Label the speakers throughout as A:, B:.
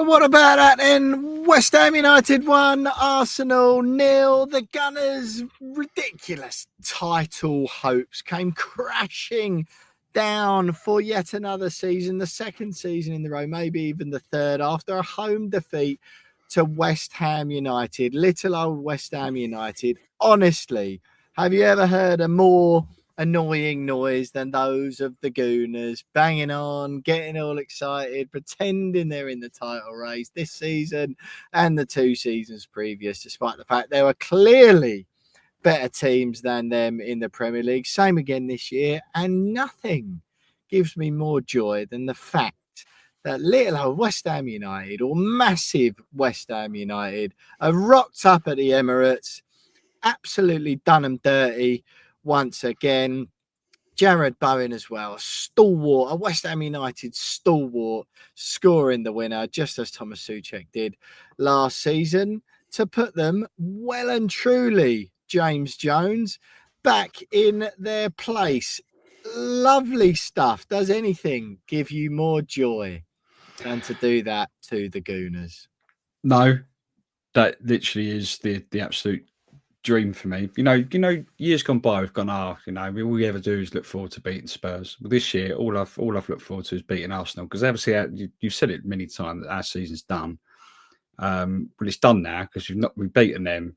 A: So what about that then? West Ham United 1, Arsenal 0. The Gunners' ridiculous title hopes came crashing down for yet another season, the second season in the row, maybe even the third, after a home defeat to West Ham United. Little old West Ham United. Honestly, have you ever heard a more annoying noise than those of the Gooners banging on, getting all excited, pretending they're in the title race this season and the 2 seasons previous, despite the fact there were clearly better teams than them in the Premier League? Same again this year, and nothing gives me more joy than the fact that little old West Ham United, or massive West Ham United, have rocked up at the Emirates, absolutely done them dirty once again. Jared Bowen as well, a stalwart, a West Ham United stalwart, scoring the winner, just as Thomas Souček did last season, to put them well and truly, James Jones, back in their place. Lovely stuff. Does anything give you more joy than to do that to the Gooners?
B: No, that literally is the absolute dream for me. You know, years gone by, we've gone, all we ever do is look forward to beating Spurs. Well, this year, all I've looked forward to is beating Arsenal, because obviously you've said it many times that our season's done. Well, it's done now because we've beaten them.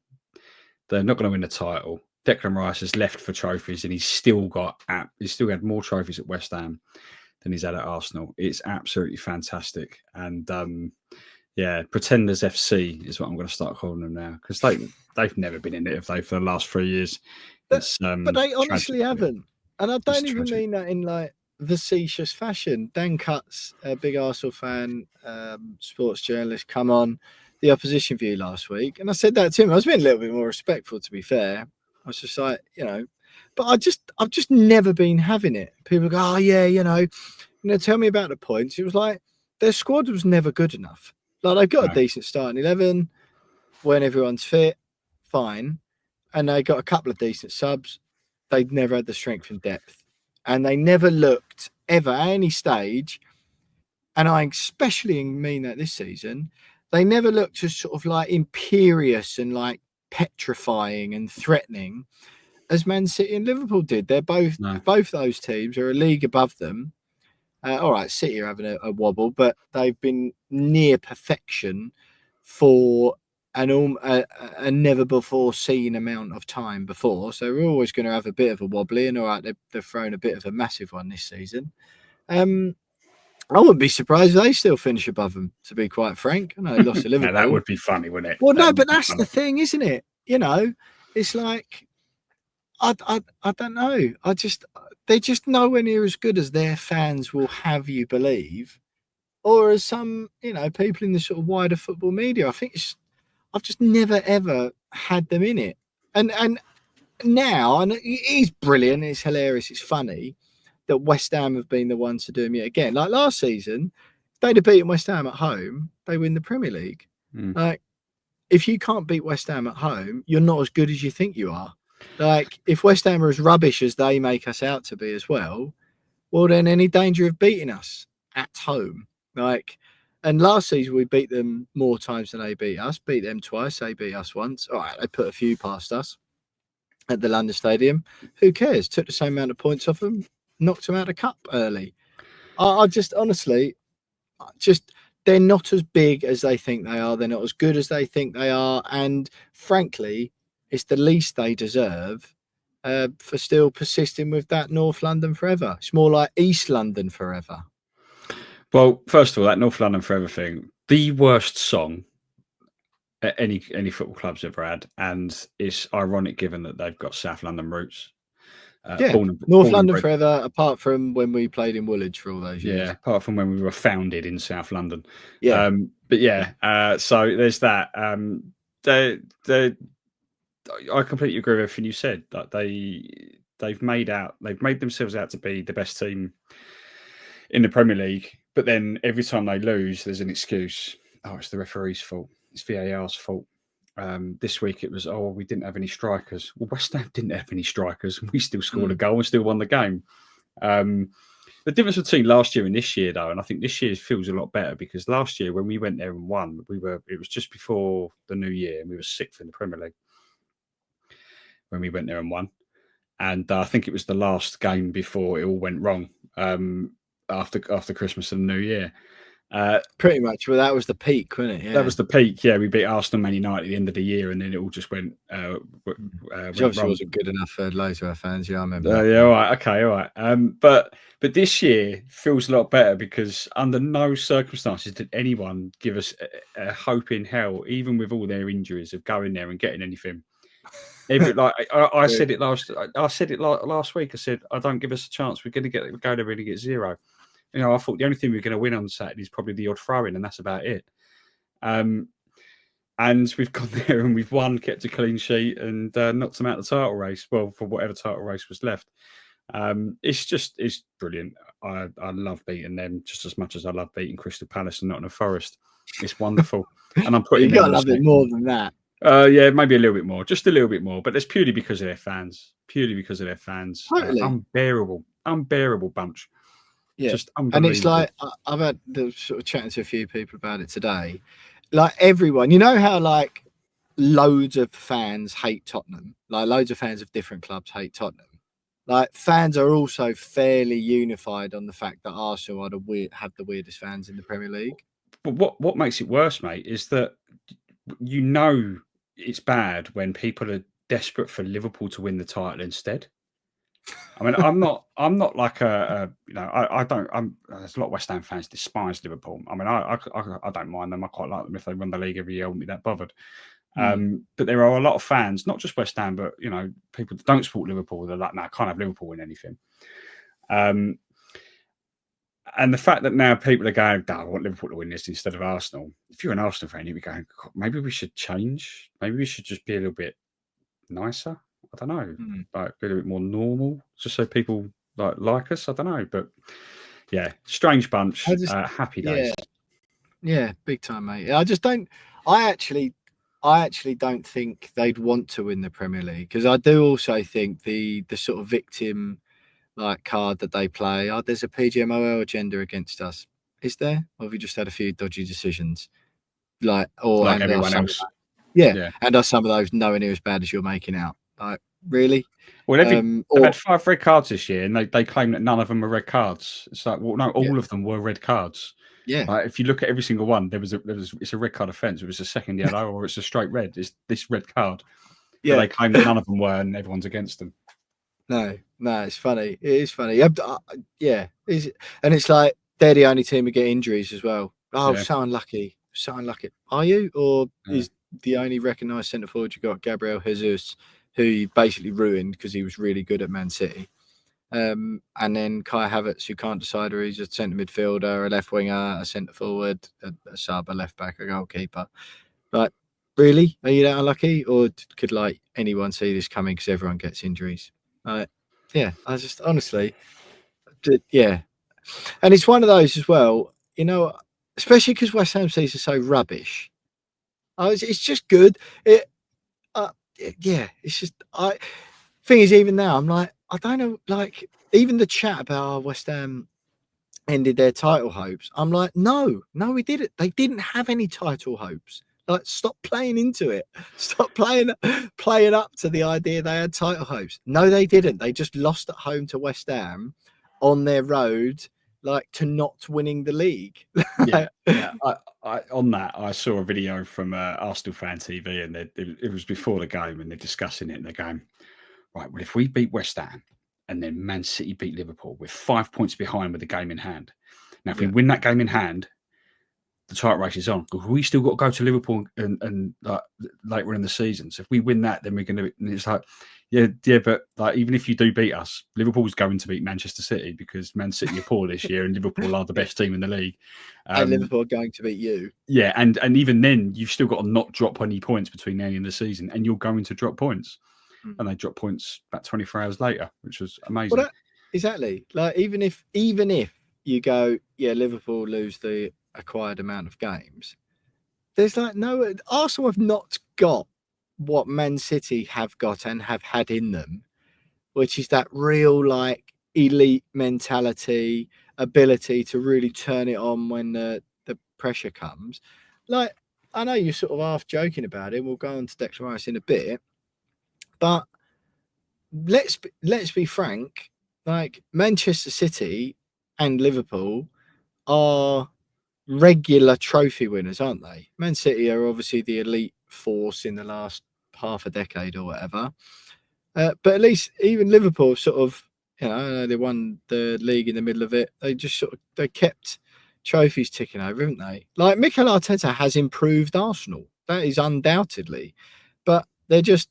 B: They're not going to win the title. Declan Rice has left for trophies, and he's still had more trophies at West Ham than he's had at Arsenal. It's absolutely fantastic, and Pretenders FC is what I'm going to start calling them now, because they've never been in it, have they, for the last 3 years?
A: But they honestly haven't. And I don't even mean that in like facetious fashion. Dan Cutts, a big Arsenal fan, sports journalist, come on the opposition view last week, and I said that to him. I was being a little bit more respectful, to be fair. I was just like, but I've just never been having it. People go, oh yeah, tell me about the points. It was like their squad was never good enough. Like, they've got a decent starting 11 when everyone's fit, fine. And they got a couple of decent subs. They'd never had the strength and depth. And they never looked ever at any stage, and I especially mean that this season, they never looked as sort of like imperious and like petrifying and threatening as Man City and Liverpool did. They're both those teams are a league above them. All right, City are having a wobble, but they've been near perfection for a never before seen amount of time before. So we're always going to have a bit of a wobbly, and all right, they've thrown a bit of a massive one this season. I wouldn't be surprised if they still finish above them, to be quite frank. I know they lost to Liverpool.
B: That would be funny, wouldn't it?
A: Well, no, but that's the thing, isn't it? It's like, I don't know. They're just nowhere near as good as their fans will have you believe, or as some, people in the sort of wider football media. I think I've just never ever had them in it, and now, and it is brilliant, it's hilarious, it's funny that West Ham have been the ones to do them yet again. Like last season, if they'd have beaten West Ham at home, they win the Premier League. Like, if you can't beat West Ham at home, you're not as good as you think you are. Like, if West Ham are as rubbish as they make us out to be as well, then any danger of beating us at home. Like, and last season we beat them more times than they beat us. Beat them twice, they beat us once. All right, they put a few past us at the London Stadium. Who cares? Took the same amount of points off them, knocked them out of the cup early. I just honestly, they're not as big as they think they are. They're not as good as they think they are. And frankly, it's the least they deserve for still persisting with that North London forever. It's more like East London forever.
B: Well, first of all, that North London forever thing, the worst song any football club's ever had, and it's ironic given that they've got South London roots.
A: North London forever, apart from when we played in Woolwich for all those years.
B: Yeah, apart from when we were founded in South London.
A: Yeah.
B: So there's that. I completely agree with everything you said. That they've made themselves out to be the best team in the Premier League, but then every time they lose, there's an excuse. Oh, it's the referee's fault. It's VAR's fault. This week it was, we didn't have any strikers. Well, West Ham didn't have any strikers, and we still scored a goal and still won the game. The difference between last year and this year, though, and I think this year feels a lot better because last year when we went there and won, it was just before the new year and we were 6th in the Premier League when we went there and won. And I think it was the last game before it all went wrong after Christmas and New Year.
A: Pretty much. Well, that was the peak, wasn't it? Yeah.
B: That was the peak. Yeah, we beat Arsenal, Man United at the end of the year, and then it all just went.
A: Which obviously wasn't good enough for loads of our fans. Yeah, I remember.
B: Yeah, all right, okay, all right. But this year feels a lot better because under no circumstances did anyone give us a hope in hell, even with all their injuries, of going there and getting anything. I said it last week. I said, I don't give us a chance. We're going to go there and get 0. You know, I thought the only thing we're going to win on Saturday is probably the odd throw-in, and that's about it. And we've gone there and we've won, kept a clean sheet, and knocked them out of the title race. Well, for whatever title race was left. It's brilliant. I love beating them just as much as I love beating Crystal Palace and Nottingham Forest. It's wonderful, and I'm putting.
A: You got to love it more than that.
B: Yeah, maybe a little bit more, just a little bit more, but that's purely because of their fans.
A: Totally.
B: Unbearable bunch.
A: Yeah,
B: just
A: and it's like I've had the sort of chatting to a few people about it today. Like everyone, you know how like loads of fans hate Tottenham, like loads of fans of different clubs hate Tottenham. Like fans are also fairly unified on the fact that Arsenal have the weirdest fans in the Premier League.
B: But what makes it worse, mate, is that you know it's bad when people are desperate for Liverpool to win the title instead. I mean, I'm not like I don't. There's a lot of West Ham fans despise Liverpool. I mean, I don't mind them. I quite like them if they win the league every year. I wouldn't be that bothered. But there are a lot of fans, not just West Ham, but people that don't support Liverpool. They're like, no, I can't have Liverpool win anything. And the fact that now people are going, I want Liverpool to win this instead of Arsenal. If you're an Arsenal fan, you'd be going, maybe we should change. Maybe we should just be a little bit nicer. I don't know, like be a bit more normal, just so people like us. I don't know, but yeah, strange bunch. Happy days.
A: Yeah, big time, mate. I actually don't think they'd want to win the Premier League because I do also think the sort of victim card that they play. There's a PGMOL agenda against us. Is there? Or have we just had a few dodgy decisions?
B: Like everyone else.
A: Yeah, and are some of those nowhere near as bad as you're making out? Like, really?
B: Well, they've had 5 red cards this year, and they claim that none of them are red cards. It's like, well, no, all of them were red cards.
A: Yeah.
B: If you look at every single one, it's a red card offence. It was a second yellow, or it's a straight red. It's this red card. Yeah. But they claim that none of them were, and everyone's against them.
A: No, it's funny. It is funny. Yeah. And it's like they're the only team who get injuries as well. Oh, yeah. So unlucky. Are you? Or is the only recognised centre forward you got Gabriel Jesus, who you basically ruined because he was really good at Man City? And then Kai Havertz, who can't decide whether he's a centre midfielder, a left winger, a centre forward, a sub, a left back, a goalkeeper. Like, really? Are you that unlucky? Or could anyone see this coming because everyone gets injuries? Yeah, I just honestly, yeah. And it's one of those as well, especially because West Ham season is so rubbish. It's just good. Yeah, it's just thing is, even now I'm like, I don't know, even the chat about West Ham ended their title hopes. I'm like, no, we didn't. They didn't have any title hopes. Stop playing into it. Stop playing up to the idea they had title hopes. No, they didn't. They just lost at home to West Ham on their road, to not winning the league.
B: Yeah. On that, I saw a video from Arsenal Fan TV, and it was before the game, and they're discussing it, and they're going, right, well, if we beat West Ham and then Man City beat Liverpool, we're 5 points behind with the game in hand. Now, if we win that game in hand, the title race is on. We still got to go to Liverpool and later in the season. So if we win that, then we're going to. And it's like, yeah, but even if you do beat us, Liverpool's going to beat Manchester City because Man City are poor this year, and Liverpool are the best team in the league.
A: And Liverpool are going to beat you. Yeah,
B: and even then, you've still got to not drop any points between now and the end of the season, and you're going to drop points. And they dropped points about 24 hours later, which was amazing.
A: Well, exactly. Even if you go, yeah, Liverpool lose the acquired amount of games, there's no. Arsenal have not got what Man City have got and have had in them, which is that real elite mentality, ability to really turn it on when the pressure comes. Like, I know you're sort of half joking about it. We'll go on to Declan Rice in a bit, but let's be frank. Like, Manchester City and Liverpool are regular trophy winners, aren't they? Man City are obviously the elite force in the last half a decade or whatever. But at least even Liverpool sort of, they won the league in the middle of it. They just they kept trophies ticking over, haven't they? Like, Mikel Arteta has improved Arsenal. That is undoubtedly. But they're just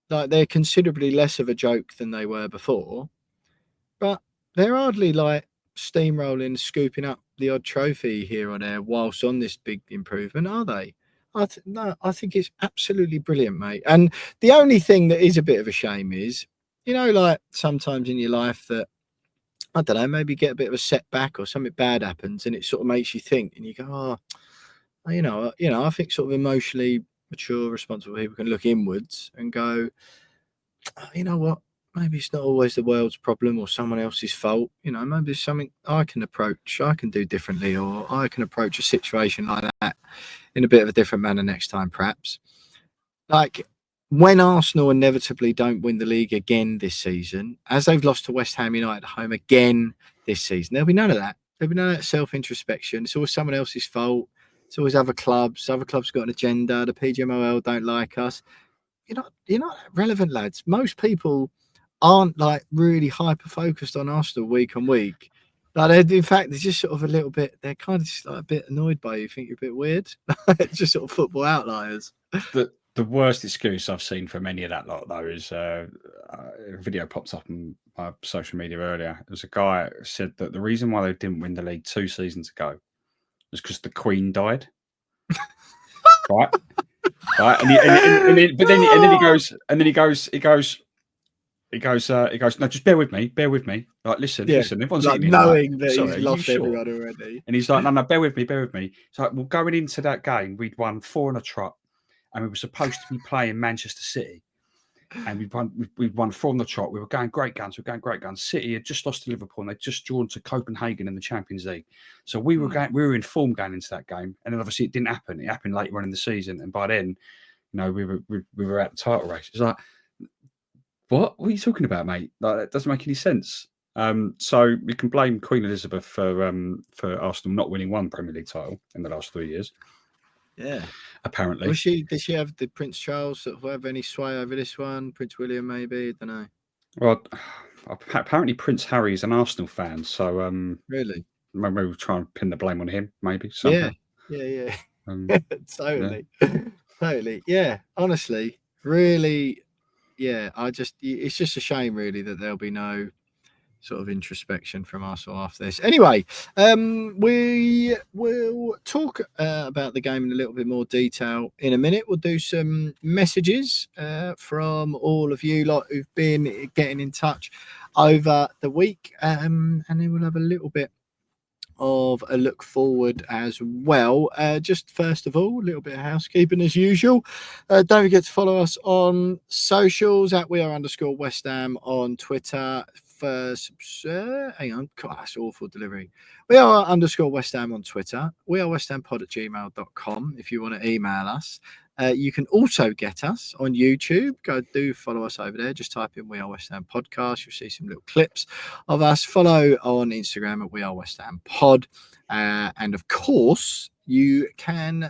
A: like, they're considerably less of a joke than they were before. But they're hardly like steamrolling, scooping up the odd trophy here or there whilst on this big improvement, are they? No, I think it's absolutely brilliant, mate. And the only thing that is a bit of a shame is, like sometimes in your life that, I don't know, maybe get a bit of a setback or something bad happens and it sort of makes you think and you go, I think sort of emotionally mature, responsible people can look inwards and go, you know what? Maybe it's not always the world's problem or someone else's fault. Maybe it's something I can do differently, or I can approach a situation like that in a bit of a different manner next time, perhaps. Like, when Arsenal inevitably don't win the league again this season, as they've lost to West Ham United at home again this season, there'll be none of that. There'll be none of that self-introspection. It's always someone else's fault. It's always other clubs. Other clubs got an agenda. The PGMOL don't like us. You're not relevant, lads. Most people aren't like really hyper focused on Arsenal week on week. Like, in fact, they're just sort of a little bit. They're kind of just like a bit annoyed by you. Think you're a bit weird. It's just sort of football outliers.
B: The worst excuse I've seen from any of that lot, though, is a video popped up on my social media earlier. There was a guy who said that the reason why they didn't win the league 2 seasons ago was because the Queen died. Right. Right, and then he goes, no, just bear with me. Like, listen, everyone's
A: like
B: eating
A: knowing that
B: sorry,
A: he's lost everyone already.
B: And he's like, no, bear with me. It's like, well, going into that game, we'd won 4 on a trot, and we were supposed to be playing Manchester City, and we'd won 4 on the trot. We were going great guns. City had just lost to Liverpool, and they'd just drawn to Copenhagen in the Champions League. So we were in form going into that game, and then obviously it didn't happen. It happened later on in the season, and by then, we were at the title race. It's like, what are you talking about, mate? Like, that doesn't make any sense. So we can blame Queen Elizabeth for Arsenal not winning 1 Premier League title in the last 3 years.
A: Yeah,
B: apparently.
A: Did she have the Prince Charles sort of have any sway over this one? Prince William, maybe? I don't know.
B: Well, apparently Prince Harry is an Arsenal fan, so
A: really,
B: maybe we'll try and pin the blame on him, maybe somehow.
A: Yeah. Totally. Yeah, honestly, really. Yeah, it's just a shame, really, that there'll be no sort of introspection from Arsenal after this. Anyway, we will talk about the game in a little bit more detail in a minute. We'll do some messages from all of you lot who've been getting in touch over the week, and then we'll have a little bit of a look forward as well. Just first of all, a little bit of housekeeping as usual. Don't forget to follow us on socials at @WeAre_West Ham on Twitter. Hang on, God, that's awful delivery. @WeAre_West Ham on Twitter. WeAreWestHampod@gmail.com if you want to email us. You can also get us on YouTube. Do follow us over there. Just type in We Are West Ham Podcast. You'll see some little clips of us. Follow on Instagram at We Are West Ham Pod. And of course, you can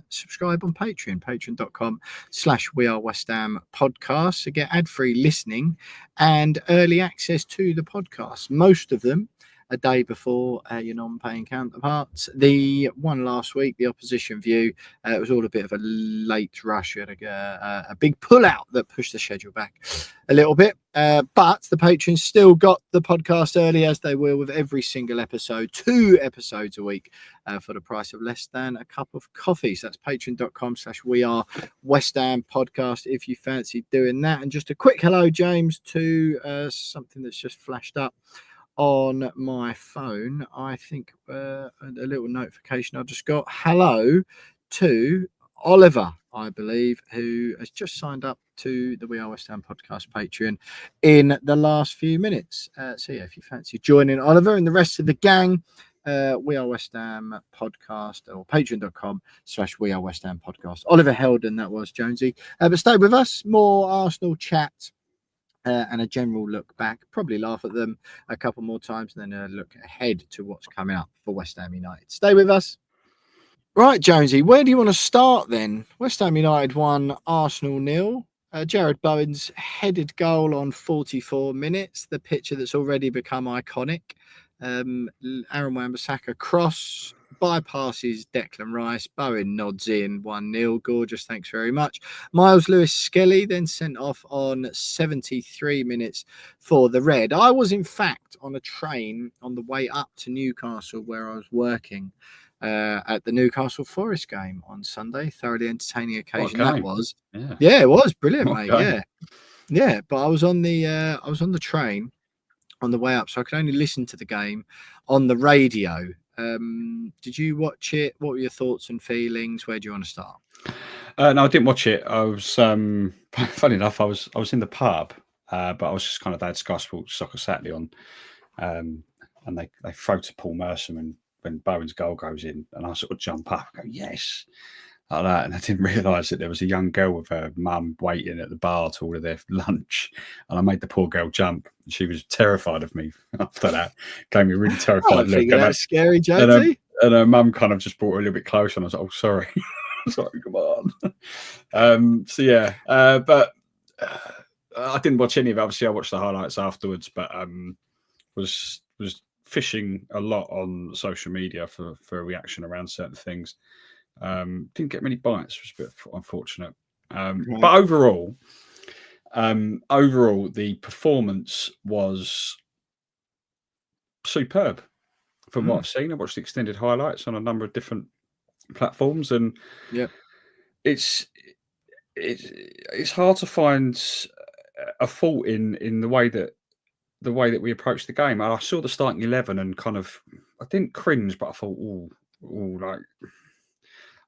A: subscribe on Patreon, patreon.com/We Are West Ham Podcast to get ad-free listening and early access to the podcast. Most of them a day before your non-paying counterparts. The one last week, the opposition view, it was all a bit of a late rush. We had a big pull-out that pushed the schedule back a little bit. But the patrons still got the podcast early, as they will with every single episode, 2 episodes a week for the price of less than a cup of coffee. So that's patreon.com/We Are West Ham Podcast if you fancy doing that. And just a quick hello, James, to something that's just flashed up on my phone. I think a little notification I just got. Hello to Oliver. I believe, who has just signed up to the We Are West Ham podcast Patreon in the last few minutes. So yeah, if you fancy joining Oliver and the rest of the gang, We Are West Ham podcast or patreon.com/We Are West Ham podcast. Oliver Heldon, that was Jonesy. But stay with us, more Arsenal chat. And a general look back, probably laugh at them a couple more times, and then a look ahead to what's coming up for West Ham United. Stay with us. Right, Jonesy, where do you want to start then? West Ham United 1, Arsenal 0. Jared Bowen's headed goal on 44 minutes, the picture that's already become iconic. Aaron Wan-Bissaka cross, bypasses Declan Rice. Bowen nods in 1-0. Gorgeous, thanks very much. Miles Lewis-Skelly then sent off on 73 minutes for the red. I was, in fact, on a train on the way up to Newcastle where I was working at the Newcastle Forest game on Sunday. Thoroughly entertaining occasion that was. Yeah, it was brilliant, mate. Yeah. But I was on the train on the way up, so I could only listen to the game on the radio. Did you watch it? What were your thoughts and feelings? Where do you want to start?
B: No, I didn't watch it. I was funny enough. I was in the pub, but I was just kind of had Sky Sports Soccer Saturday on, and they throw to Paul Merson when Bowen's goal goes in, and I sort of jump up and go yes, like that. And I didn't realise that there was a young girl with her mum waiting at the bar to order their lunch, and I made the poor girl jump. She was terrified of me after that. Gave me a really terrified look.
A: And that's scary, Jonesy.
B: And her mum kind of just brought her a little bit closer, and I was like, "Oh, sorry." Sorry, come on. So yeah, but I didn't watch any of it. Obviously, I watched the highlights afterwards, but was fishing a lot on social media for a reaction around certain things. Didn't get many bites, which was a bit unfortunate. But overall, the performance was superb from what I've seen. I watched the extended highlights on a number of different platforms, and it's hard to find a fault in the way that we approach the game. I saw the starting 11 and kind of I didn't cringe, but I thought, like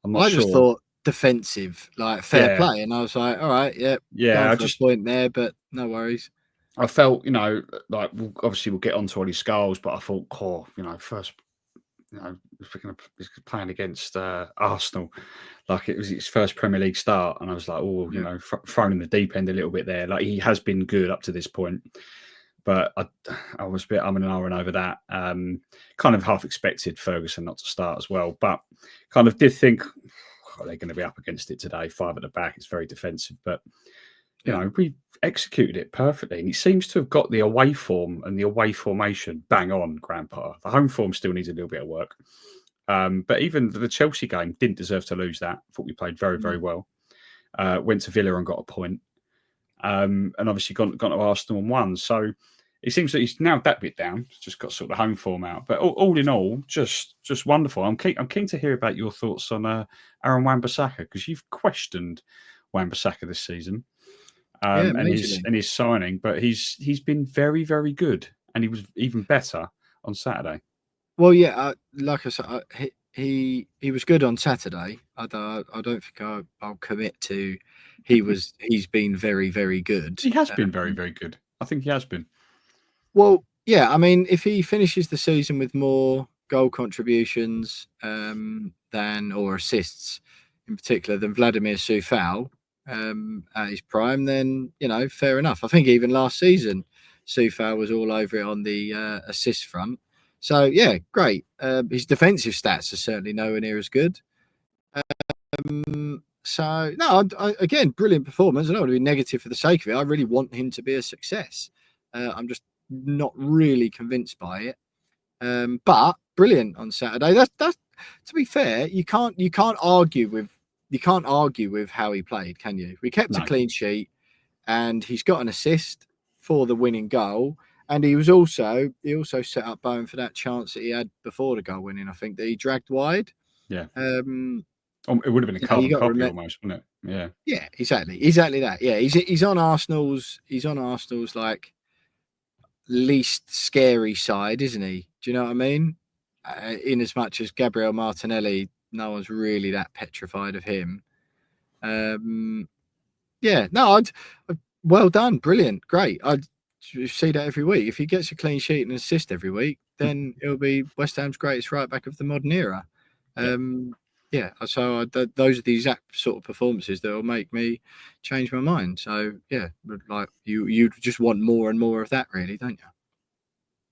B: I'm not sure.
A: I just thought defensive, like fair play, and I was like, all right, I just point there, but no worries.
B: I felt, like obviously we'll get onto all his goals, but I thought, first. He's playing against Arsenal, like it was his first Premier League start, and I was like, thrown in the deep end a little bit there. Like he has been good up to this point, but I was a bit and ahhing over that. Kind of half expected Ferguson not to start as well, but kind of did think they're going to be up against it today. 5 at the back, it's very defensive, but we executed it perfectly, and he seems to have got the away form and the away formation bang on. Grandpa, the home form still needs a little bit of work, but even the Chelsea game didn't deserve to lose that. I thought we played very, very well. Went to Villa and got a point, and obviously gone to Arsenal and won. So it seems that he's now that bit down. Just got sort of the home form out, but all in all, just wonderful. I'm keen to hear about your thoughts on Aaron Wan-Bissaka, because you've questioned Wan-Bissaka this season. And his signing, but he's been very, very good, and he was even better on Saturday.
A: Well, yeah, like I said, he was good on Saturday. I don't think I'll commit to he's been very, very good.
B: He has been very, very good. I think he has been.
A: Well, yeah, I mean, if he finishes the season with more goal contributions or assists in particular than Vladimir Coufal at his prime, then fair enough. I think even last season Coufal was all over it on the assist front. So yeah, great. His defensive stats are certainly nowhere near as good. So no, again, brilliant performance. I don't want to be negative for the sake of it. I really want him to be a success. I'm just not really convinced by it. But brilliant on Saturday. That's to be fair, you can't argue with how he played, can you? We kept a clean sheet, and he's got an assist for the winning goal. And he also set up Bowen for that chance that he had before the goal winning, I think, that he dragged wide.
B: Yeah. It would have been a carbon copy almost, wouldn't it? Yeah.
A: Yeah, exactly that. Yeah, he's on Arsenal's like least scary side, isn't he? Do you know what I mean? In as much as Gabriel Martinelli, no one's really that petrified of him. Yeah, no, well done, brilliant, great. I'd see that every week. If he gets a clean sheet and assist every week, then it'll be West Ham's greatest right back of the modern era. Yeah, so those are the exact sort of performances that will make me change my mind. So yeah, like you just want more and more of that, really, don't you?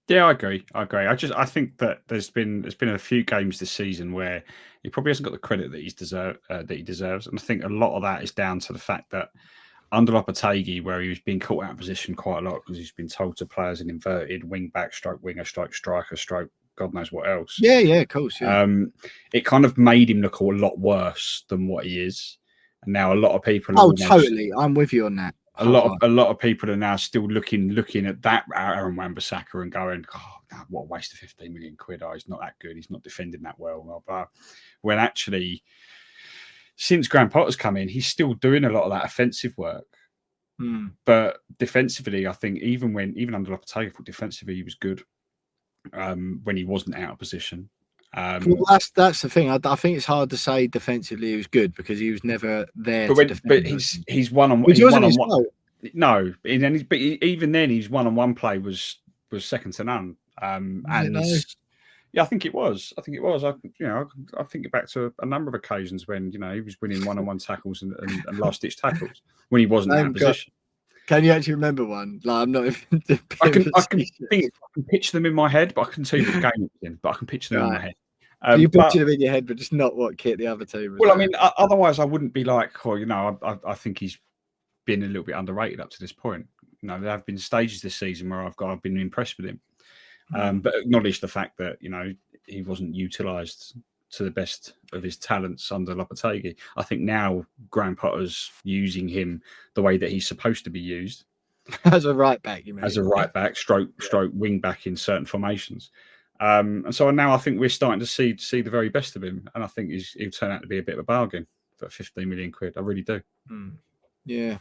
B: Yeah, I agree. I think that there's been a few games this season where he probably hasn't got the credit that he deserves, and I think a lot of that is down to the fact that under Lopetegui, where he was being caught out of position quite a lot because he's been told to play as an inverted wing back, stroke winger, stroke striker, stroke God knows what else.
A: Yeah, of course. Yeah.
B: It kind of made him look a lot worse than what he is, and now a lot of people.
A: Oh, totally. I'm with you on that.
B: A lot of people are now still looking at that Aaron Wan-Bissaka and going, "Oh, God, what a waste of 15 million quid! Oh, he's not that good. He's not defending that well." Blah, blah. When actually, since Graham Potter's come in, he's still doing a lot of that offensive work. But defensively, I think even under Lopetegui, defensively he was good when he wasn't out of position.
A: Well, that's the thing. I think it's hard to say defensively he was good because he was never there to defend.
B: But he's one on one. No, but even then, his one-on-one play was second to none. Yeah, I think it was. I think back to a number of occasions when he was winning one-on-one tackles and last-ditch tackles when he wasn't out of position.
A: Can you actually remember one? Like, I'm not even.
B: I can picture them in my head, but I can tell you what game it was in. But I can picture them in my head.
A: So you picture them in your head, but just not what kit the other team was.
B: Well, I mean, otherwise I wouldn't be like, I think he's been a little bit underrated up to this point. There have been stages this season where I've been impressed with him, but acknowledge the fact that he wasn't utilised to the best of his talents under Lopetegui. I think now Graham Potter's using him the way that he's supposed to be used
A: as a right back. You mean
B: as a right back, stroke wing back in certain formations. And so now I think we're starting to see the very best of him, and I think he'll turn out to be a bit of a bargain for 15 million quid. I really do.
A: Yeah.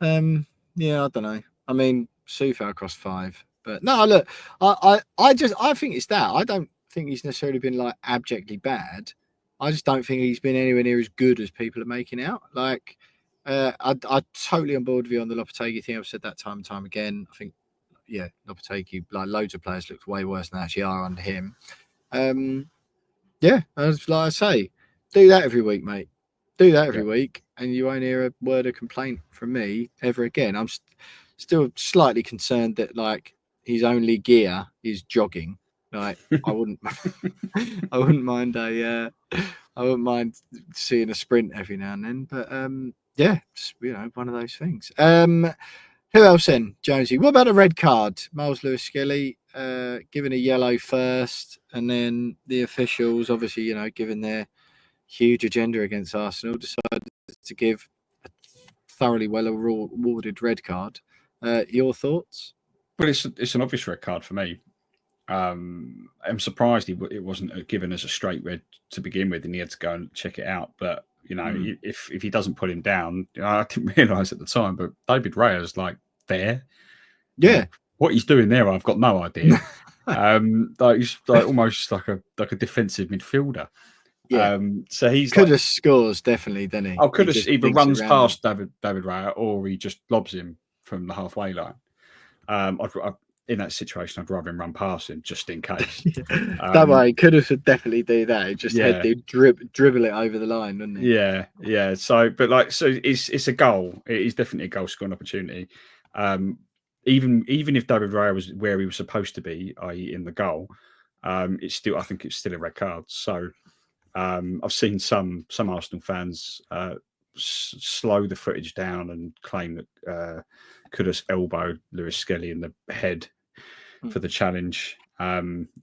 A: Yeah, I don't know. I mean, Soufal cost 5, but no, look, I think it's that. I don't think he's necessarily been like abjectly bad. I just don't think he's been anywhere near as good as people are making out. Like, I'm totally on board with you on the Lopetegui thing. I've said that time and time again. I think, yeah, Lopetegui, like loads of players looked way worse than they actually are under him. Yeah, as like I say, do that every week, mate. Do that every week, and you won't hear a word of complaint from me ever again. I'm still slightly concerned that like his only gear is jogging. Like I wouldn't mind seeing a sprint every now and then. But yeah, just, one of those things. Who else then, Jonesy? What about a red card? Miles Lewis-Skelly given a yellow first, and then the officials, obviously, given their huge agenda against Arsenal, decided to give a thoroughly well awarded red card. Your thoughts?
B: Well, it's an obvious red card for me. I'm surprised it wasn't given as a straight red to begin with, and he had to go and check it out. But if he doesn't put him down, I didn't realise at the time, but David Raya's like there.
A: Yeah,
B: what he's doing there, I've got no idea. He's like almost like a defensive midfielder.
A: Yeah.
B: So he's
A: Kudus scores definitely, doesn't he?
B: Kudus either runs past David Raya or he just lobs him from the halfway line. In that situation, I'd rather him run past him just in case.
A: Don't worry, Kudus would definitely do that. He'd just dribble it over the line, wouldn't he?
B: Yeah. So it's a goal. It is definitely a goal scoring opportunity. Even if David Raya was where he was supposed to be, i.e., in the goal, I think it's still a red card. So. I've seen some Arsenal fans slow the footage down and claim that Kudus elbowed Lewis-Skelly in the head for the challenge.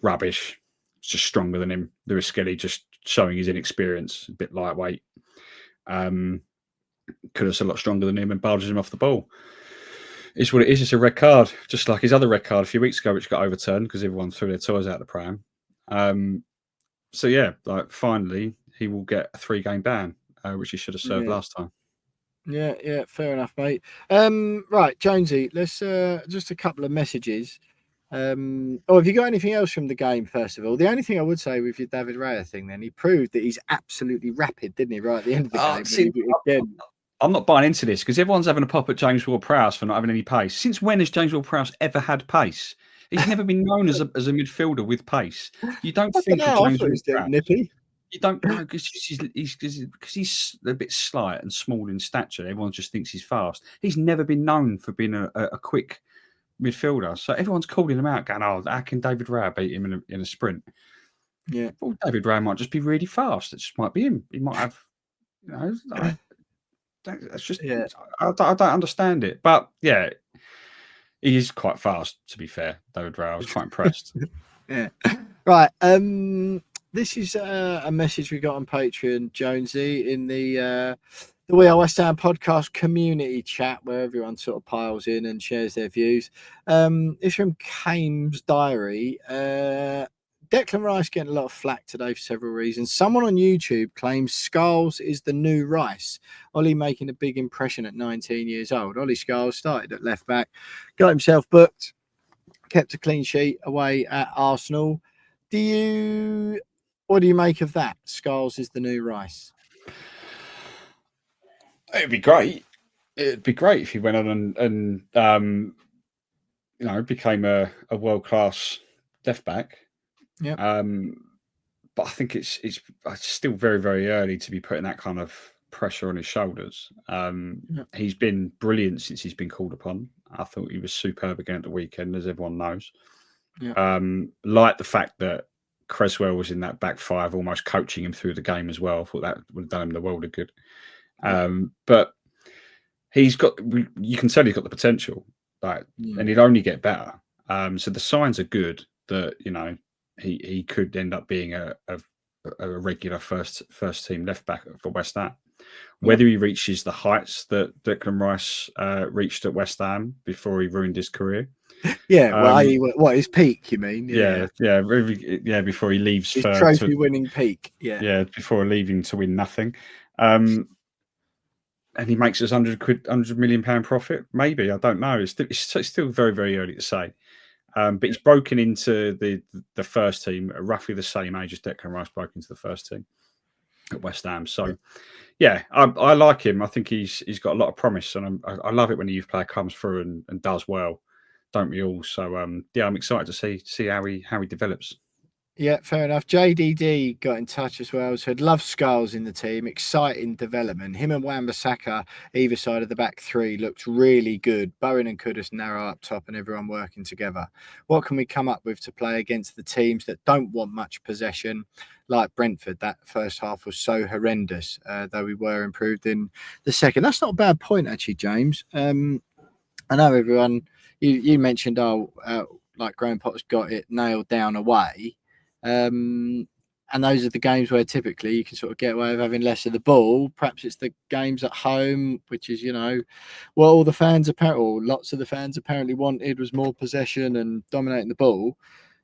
B: Rubbish. It's just stronger than him. Lewis-Skelly just showing his inexperience, a bit lightweight. Kudus a lot stronger than him and barges him off the ball. It's what it is. It's a red card, just like his other red card a few weeks ago, which got overturned because everyone threw their toys out the pram. So yeah, like finally he will get a 3-game ban, which he should have served last time.
A: Yeah, fair enough, mate. Right, Jonesy, let's just a couple of messages. Have you got anything else from the game, first of all? The only thing I would say with your David Raya thing, then, he proved that he's absolutely rapid, didn't he, right at the end of the game?
B: See,
A: Again.
B: I'm not buying into this because everyone's having a pop at James Ward-Prowse for not having any pace. Since when has James Ward-Prowse ever had pace? He's never been known as a midfielder with pace. You don't think of James Ward-Prowse.
A: Nippy.
B: You don't know because he's a bit slight and small in stature. Everyone just thinks he's fast. He's never been known for being a quick midfielder. So everyone's calling him out, going, "Oh, how can David Raya beat him in a sprint?"
A: Yeah.
B: Well, David Raya might just be really fast. It just might be him. He might have, it's just, I don't understand it. But yeah, he is quite fast, to be fair, David Raya. I was quite impressed.
A: Yeah. Right. This is a message we got on Patreon, Jonesy, in the We Are West Ham podcast community chat, where everyone sort of piles in and shares their views. It's from Kane's diary. Declan Rice getting a lot of flack today for several reasons. Someone on YouTube claims Scholes is the new Rice. Ollie making a big impression at 19 years old. Ollie Scholes started at left back, got himself booked, kept a clean sheet away at Arsenal. What do you make of that? Scholes is the new Rice.
B: It'd be great. It'd be great if he went on and became a world-class left back.
A: Yeah.
B: But I think it's still very, very early to be putting that kind of pressure on his shoulders. He's been brilliant since he's been called upon. I thought he was superb again at the weekend, as everyone knows.
A: Yeah.
B: Like the fact that Cresswell was in that back five, almost coaching him through the game as well. I thought that would have done him the world of good. But you can tell he's got the potential, and he'll only get better. So the signs are good that he could end up being a regular first team left back for West Ham. Whether he reaches the heights that Declan Rice reached at West Ham before he ruined his career.
A: Yeah, his peak, you mean?
B: Yeah, before he leaves
A: his trophy-winning peak.
B: Yeah, before leaving to win nothing. And he makes us £100 million profit. Maybe, I don't know. It's still very, very early to say. But he's broken into the first team at roughly the same age as Declan Rice broke into the first team at West Ham. So, yeah, I like him. I think he's got a lot of promise, and I love it when a youth player comes through and does well. Don't we all? So, I'm excited to see how he develops.
A: Yeah, fair enough. JDD got in touch as well. Said, love Scholes in the team. Exciting development. Him and Wan-Bissaka, either side of the back three, looked really good. Bowen and Kudus narrow up top and everyone working together. What can we come up with to play against the teams that don't want much possession? Like Brentford, that first half was so horrendous, though we were improved in the second. That's not a bad point, actually, James. I know everyone, you mentioned, like Graham Potter's got it nailed down away. And those are the games where typically you can sort of get away with having less of the ball. Perhaps it's the games at home, which is, what all the fans lots of the fans apparently wanted was more possession and dominating the ball.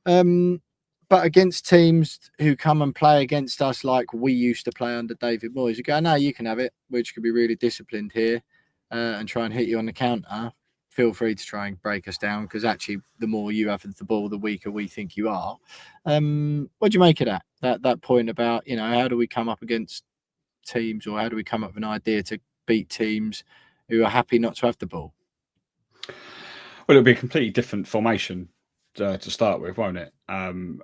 A: But against teams who come and play against us like we used to play under David Moyes, you go, no, you can have it, which could be really disciplined here and try and hit you on the counter. Feel free to try and break us down, because actually the more you have the ball, the weaker we think you are. What do you make of that point about, how do we come up against teams, or how do we come up with an idea to beat teams who are happy not to have the ball?
B: Well, it'll be a completely different formation to start with, won't it? And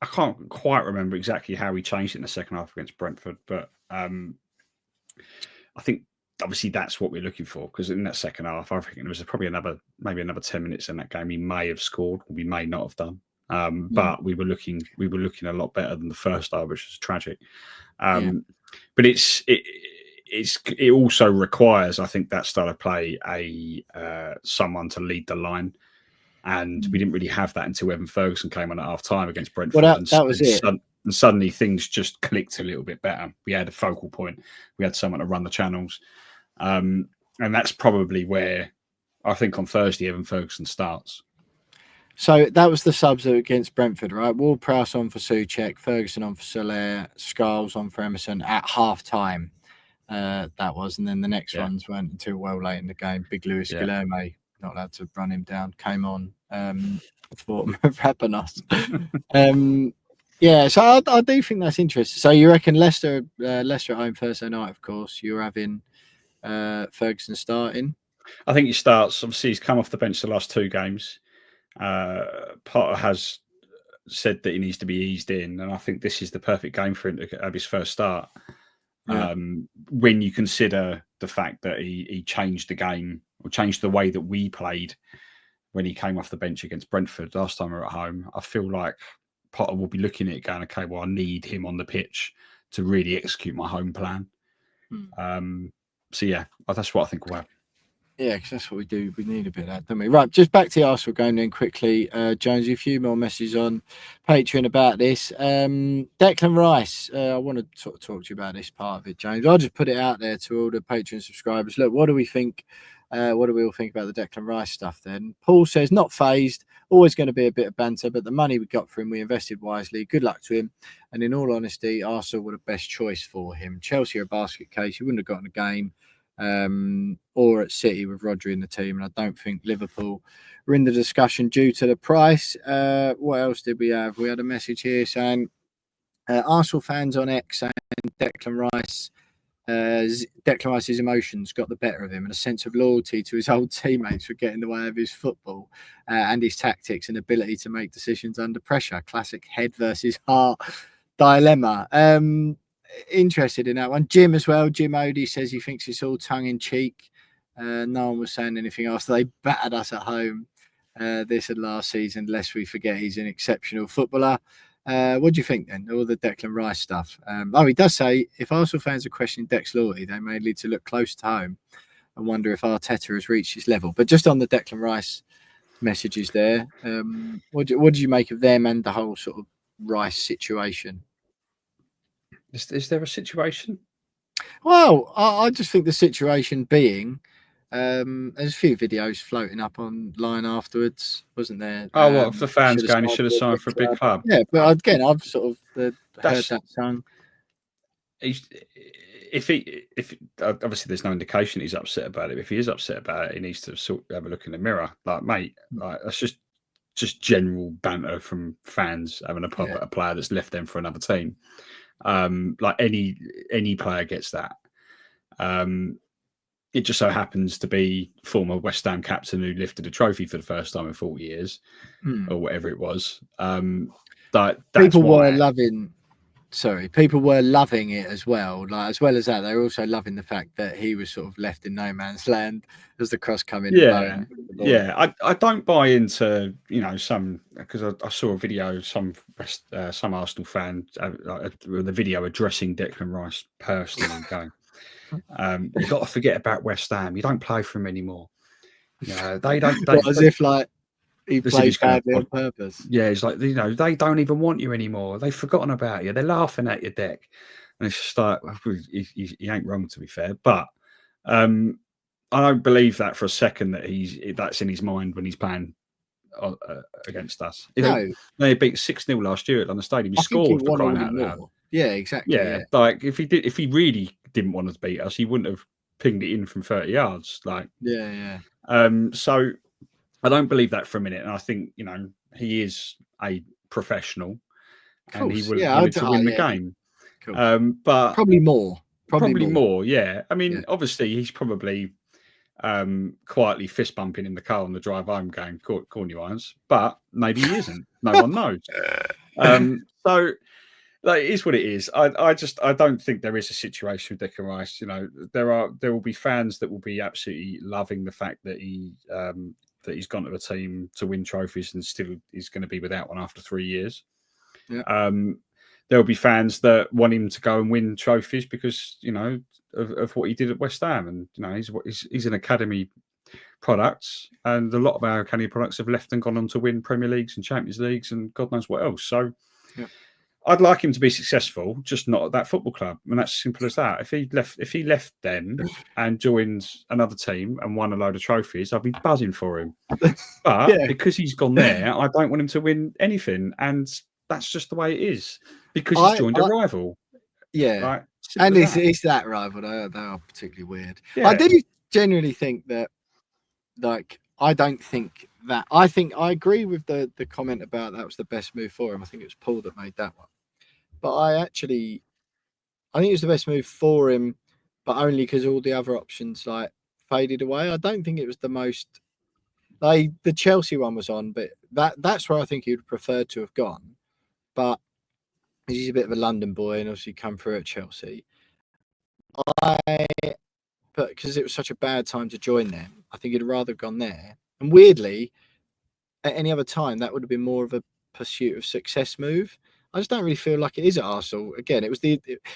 B: I can't quite remember exactly how we changed it in the second half against Brentford, but I think obviously that's what we're looking for, because in that second half, I think there was probably maybe another 10 minutes in that game he may have scored, or we may not have done. But we were looking a lot better than the first half, which was tragic. But it also requires, I think, that style of play someone to lead the line. And we didn't really have that until Evan Ferguson came on at half time against Brentford.
A: Well, that was it.
B: And suddenly things just clicked a little bit better. We had a focal point. We had someone to run the channels. And that's probably where I think on Thursday Evan Ferguson starts.
A: So that was the subs against Brentford, right? Ward-Prowse on for Souček, Ferguson on for Soler, Scholes on for Emerson at half time. That was, and then the next
B: Yeah.
A: ones weren't until well late in the game. Big Luis
B: Yeah.
A: Guilherme, not allowed to run him down, came on for Rapanos. Yeah, so I do think that's interesting. So you reckon Leicester at home Thursday night, of course, you're having Ferguson starting?
B: I think he starts. Obviously, he's come off the bench the last 2 games. Potter has said that he needs to be eased in, and I think this is the perfect game for him to have his first start.
A: Yeah.
B: When you consider the fact that he changed the game or changed the way that we played when he came off the bench against Brentford last time we were at home, I feel like Potter will be looking at it going, okay, well, I need him on the pitch to really execute my home plan. So yeah, that's what I think will happen.
A: Yeah, because that's what we do. We need a bit of that, don't we? Right, just back to the Arsenal game then quickly. Jonesy, a few more messages on Patreon about this. Declan Rice, I want to sort of talk to you about this part of it, James. I'll just put it out there to all the Patreon subscribers. Look, what do we think? What do we all think about the Declan Rice stuff then? Paul says, not phased, always going to be a bit of banter, but the money we got for him, we invested wisely. Good luck to him. And in all honesty, Arsenal were the best choice for him. Chelsea are a basket case. He wouldn't have gotten a game. Or at City with Rodri in the team, and I don't think Liverpool were in the discussion due to the price. What else did we have? We had a message here saying Arsenal fans on X saying Declan Rice's emotions got the better of him, and a sense of loyalty to his old teammates would get in the way of his football and his tactics and ability to make decisions under pressure. Classic head versus heart dilemma. Interested in that one. Jim as well. Jim Odie says he thinks it's all tongue in cheek. No one was saying anything else. They battered us at home this and last season, lest we forget he's an exceptional footballer. What do you think then? All the Declan Rice stuff. He does say if Arsenal fans are questioning Dec's loyalty, they may lead to look close to home and wonder if Arteta has reached his level. But just on the Declan Rice messages there, what do you make of them and the whole sort of Rice situation?
B: Is there a situation?
A: Well, I just think the situation being, there's a few videos floating up online afterwards, wasn't there?
B: Oh, well, if the fans going, he should have signed for a big club.
A: Yeah, but again, I've sort of heard that song.
B: If obviously there's no indication he's upset about it. If he is upset about it, he needs to have a look in the mirror. Like, mate, like that's just general banter from fans having a pop at a player that's left them for another team. Like any player gets that. It just so happens to be former West Ham captain who lifted a trophy for the first time in 40 years or whatever it was. People were
A: loving it as well. Like, as well as that, they were also loving the fact that he was sort of left in no man's land as the cross come in.
B: Yeah. I don't buy into, some, because I saw a video, some Arsenal fan, the video addressing Declan Rice personally going, you've got to forget about West Ham. You don't play for him anymore. They don't.
A: As if like he played badly on purpose.
B: Yeah, it's like, they don't even want you anymore. They've forgotten about you. They're laughing at your deck. And it's just like, he ain't wrong, to be fair. But I don't believe that for a second that that's in his mind when he's playing against us.
A: No.
B: They beat 6-0 last year at London Stadium. He scored for crying out loud.
A: Yeah, exactly.
B: Yeah, like if he really didn't want to beat us, he wouldn't have pinged it in from 30 yards. Like,
A: yeah.
B: So I don't believe that for a minute, and I think he is a professional, and he will wanted to win the game. Cool. But
A: probably more.
B: Yeah. I mean, obviously, he's probably quietly fist bumping in the car on the drive home, going "Corny irons," but maybe he isn't. No one knows. So. Like, it is what it is. I don't think there is a situation with Declan Rice. There will be fans that will be absolutely loving the fact that he's gone to the team to win trophies and still is going to be without one after 3 years.
A: Yeah.
B: There will be fans that want him to go and win trophies because of what he did at West Ham, and he's an academy product, and a lot of our academy products have left and gone on to win Premier Leagues and Champions Leagues and God knows what else. So.
A: Yeah.
B: I'd like him to be successful, just not at that football club. And that's simple as that. If he left then and joined another team and won a load of trophies, I'd be buzzing for him. But because he's gone there, I don't want him to win anything. And that's just the way it is. Because he's joined a rival.
A: Yeah.
B: Right? Simple
A: And
B: as that.
A: it's that rival. They are particularly weird.
B: Yeah.
A: I do genuinely think that, like, I don't think that. I think I agree with the comment about that was the best move for him. I think it was Paul that made that one. But I think it was the best move for him, but only because all the other options like faded away. I don't think it was the most. Like the Chelsea one was on, but that's where I think he would prefer to have gone. But he's a bit of a London boy and obviously come through at Chelsea. But because it was such a bad time to join them, I think he'd rather have gone there. And weirdly, at any other time, that would have been more of a pursuit of success move. I just don't really feel like it is at Arsenal. Again,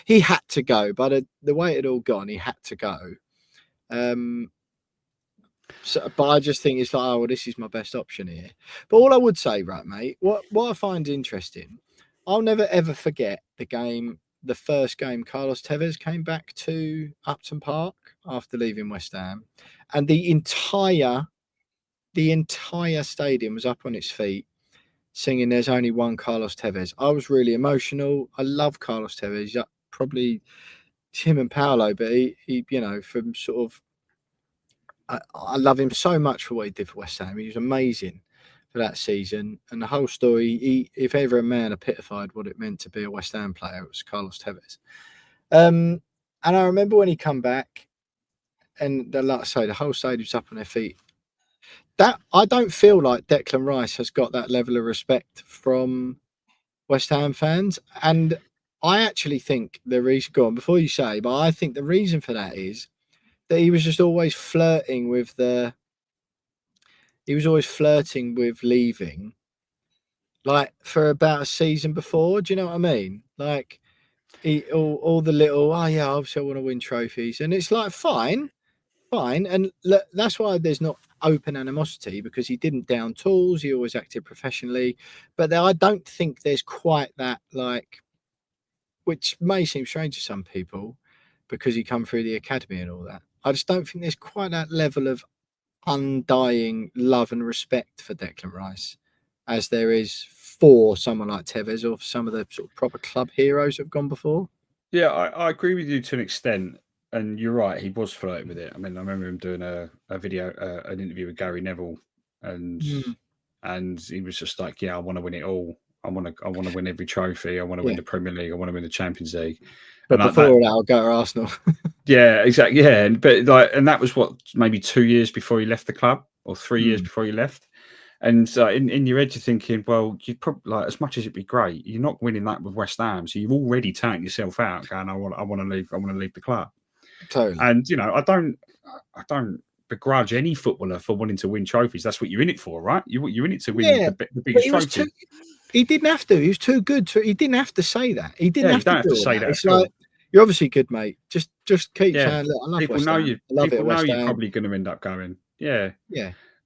A: he had to go, but the way it had all gone, he had to go. But I just think it's like, oh well, this is my best option here. But all I would say, right, mate, what I find interesting, I'll never ever forget the first game Carlos Tevez came back to Upton Park after leaving West Ham, and the entire stadium was up on its feet singing "There's only one Carlos Tevez." I was really emotional. I love Carlos Tevez. Probably him and Paolo, but he from sort of I love him so much for what he did for West Ham. He was amazing for that season, and the whole story. If ever a man epitomised what it meant to be a West Ham player, it was Carlos Tevez. And I remember when he come back, and like I say, the whole stadium's up on their feet. That I don't feel like Declan Rice has got that level of respect from West Ham fans, and I actually think the reason. Go on before you say, but I think the reason for that is that he was just always flirting with leaving, like for about a season before. Do you know what I mean? Like all the little, oh yeah, obviously I want to win trophies, and it's like fine, and look, that's why there's not open animosity because he didn't down tools. He always acted professionally, but I don't think there's quite that which may seem strange to some people because he come through the academy and all that. I just don't think there's quite that level of undying love and respect for Declan Rice as there is for someone like Tevez or for some of the sort of proper club heroes that have gone before.
B: Yeah, I agree with you to an extent, and you're right. He was flirting with it. I mean, I remember him doing a video, an interview with Gary Neville, and he was just like, "Yeah, I want to win it all. I want to win every trophy. I want to win
A: Yeah.
B: the Premier League. I want to win the Champions League."
A: But
B: And
A: before all that, I'll go to Arsenal.
B: yeah, exactly. Yeah, and that was what, maybe 2 years before he left the club, or 3 years before he left. And in your head, you're thinking, well, you'd probably, like, as much as it'd be great, you're not winning that with West Ham, so you've already taken yourself out, going, I want to leave the club.
A: Totally.
B: And I don't begrudge any footballer for wanting to win trophies. That's what you're in it for, right? You're in it to win the biggest trophy.
A: He didn't have to. He was too good. He didn't have to say that. He didn't have to do all that. It's like, you're obviously good, mate. Just keep saying, look, I love
B: people
A: West
B: know
A: Ham.
B: you.
A: I love
B: people
A: it,
B: know
A: West
B: you're
A: Ham.
B: probably going to end up going. Yeah.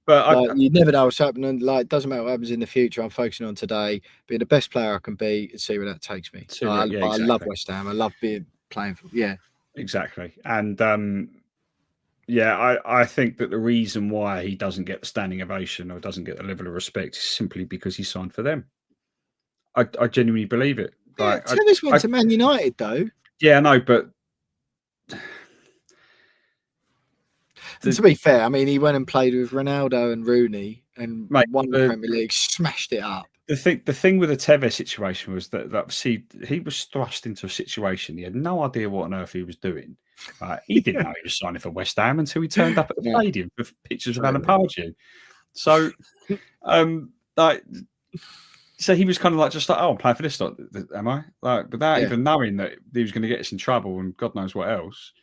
A: But you never know what's happening. Like, it doesn't matter what happens in the future. I'm focusing on today, being the best player I can be, and see where that takes me.
B: Exactly.
A: I love West Ham. I love playing for. Yeah,
B: exactly. And I think that the reason why he doesn't get the standing ovation or doesn't get the level of respect is simply because he signed for them. I genuinely believe it.
A: Yeah, Tevez went to Man United, though.
B: Yeah, I know, but
A: to be fair, I mean, he went and played with Ronaldo and Rooney and won the Premier League, smashed it up.
B: The thing with the Tevez situation was that he was thrust into a situation. He had no idea what on earth he was doing. He didn't know he was signing for West Ham until he turned up at the stadium with pictures of Alan Pardew. So, so he was kind of like, just like, oh, I'm playing for this, am I? Like, without even knowing that he was going to get us in trouble and God knows what else.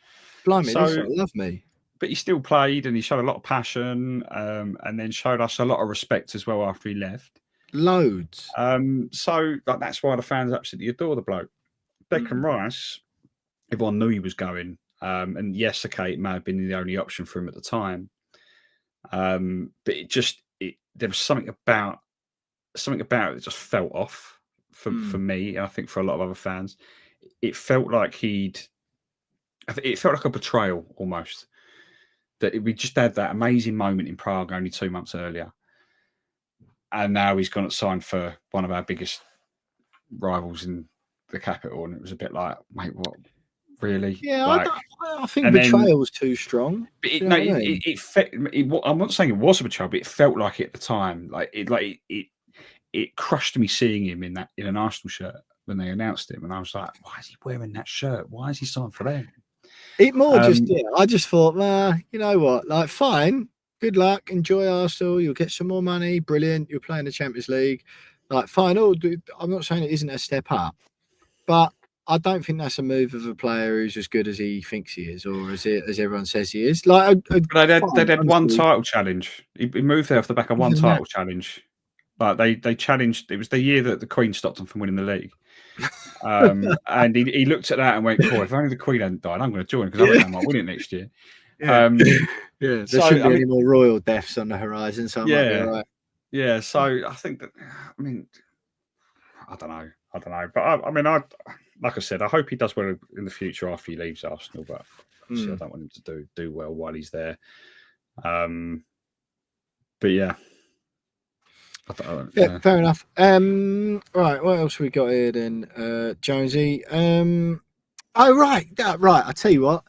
A: Blimey, this love me.
B: But he still played and he showed a lot of passion, and then showed us a lot of respect as well after he left.
A: Loads.
B: So that's why the fans absolutely adore the bloke. Declan Rice, everyone knew he was going. And yes, okay, it may have been the only option for him at the time. But there was something about it that just felt off for me, and I think for a lot of other fans. It felt like it felt like a betrayal almost. That we just had that amazing moment in Prague only 2 months earlier. And now he's gone and signed for one of our biggest rivals in the capital, and it was a bit like, mate, what really?
A: Yeah,
B: Like,
A: I think
B: and then
A: betrayal's too strong.
B: but
A: Do you know what I mean?
B: I'm not saying it was a betrayal, but it felt like it at the time. It crushed me seeing him in an Arsenal shirt when they announced him, and I was like, why is he wearing that shirt? Why is he signed for them?
A: It more just, yeah, I just thought, you know what? Like, fine, good luck, enjoy Arsenal. You'll get some more money. Brilliant. You're playing the Champions League. Like, fine. I'm not saying it isn't a step up, but I don't think that's a move of a player who's as good as he thinks he is, or as everyone says he is. Like,
B: But they'd had one
A: honestly,
B: title challenge. He moved there off the back of one
A: even that.
B: title challenge. Like they challenged. It was the year that the Queen stopped them from winning the league. And he looked at that and went, "Cool, if only the Queen hadn't died, I'm going to join because I reckon I might win it next year."
A: Yeah, yeah. There
B: So,
A: shouldn't
B: I
A: be
B: mean,
A: any more royal deaths on the horizon, so I might be all right.
B: Yeah, so I think that, I mean, I don't know. But I mean, like I said, I hope he does well in the future after he leaves Arsenal. But obviously, I don't want him to do well while he's there. But yeah.
A: Yeah, fair enough. Right, what else we got here then, Jonesy? Right. I'll tell you what.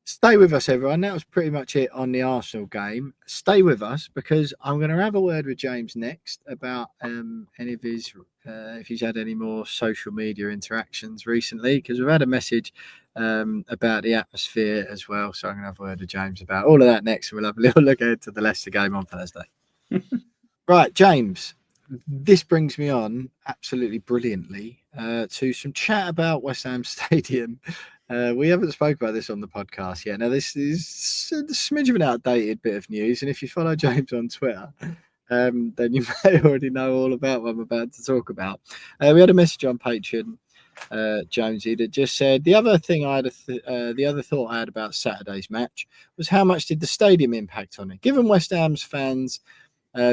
A: Stay with us, everyone. That was pretty much it on the Arsenal game. Stay with us because I'm going to have a word with James next about any of his, if he's had any more social media interactions recently, because we've had a message about the atmosphere as well. So I'm going to have a word with James about all of that next. And we'll have a little look ahead to the Leicester game on Thursday. Right, James, this brings me on absolutely brilliantly to some chat about West Ham Stadium. We haven't spoke about this on the podcast yet. Now, this is a smidge of an outdated bit of news, and if you follow James on Twitter, then you may already know all about what I'm about to talk about. We had a message on Patreon, Jonesy, that just said the other thing I had, the other thought I had about Saturday's match was how much did the stadium impact on it? Given West Ham's fans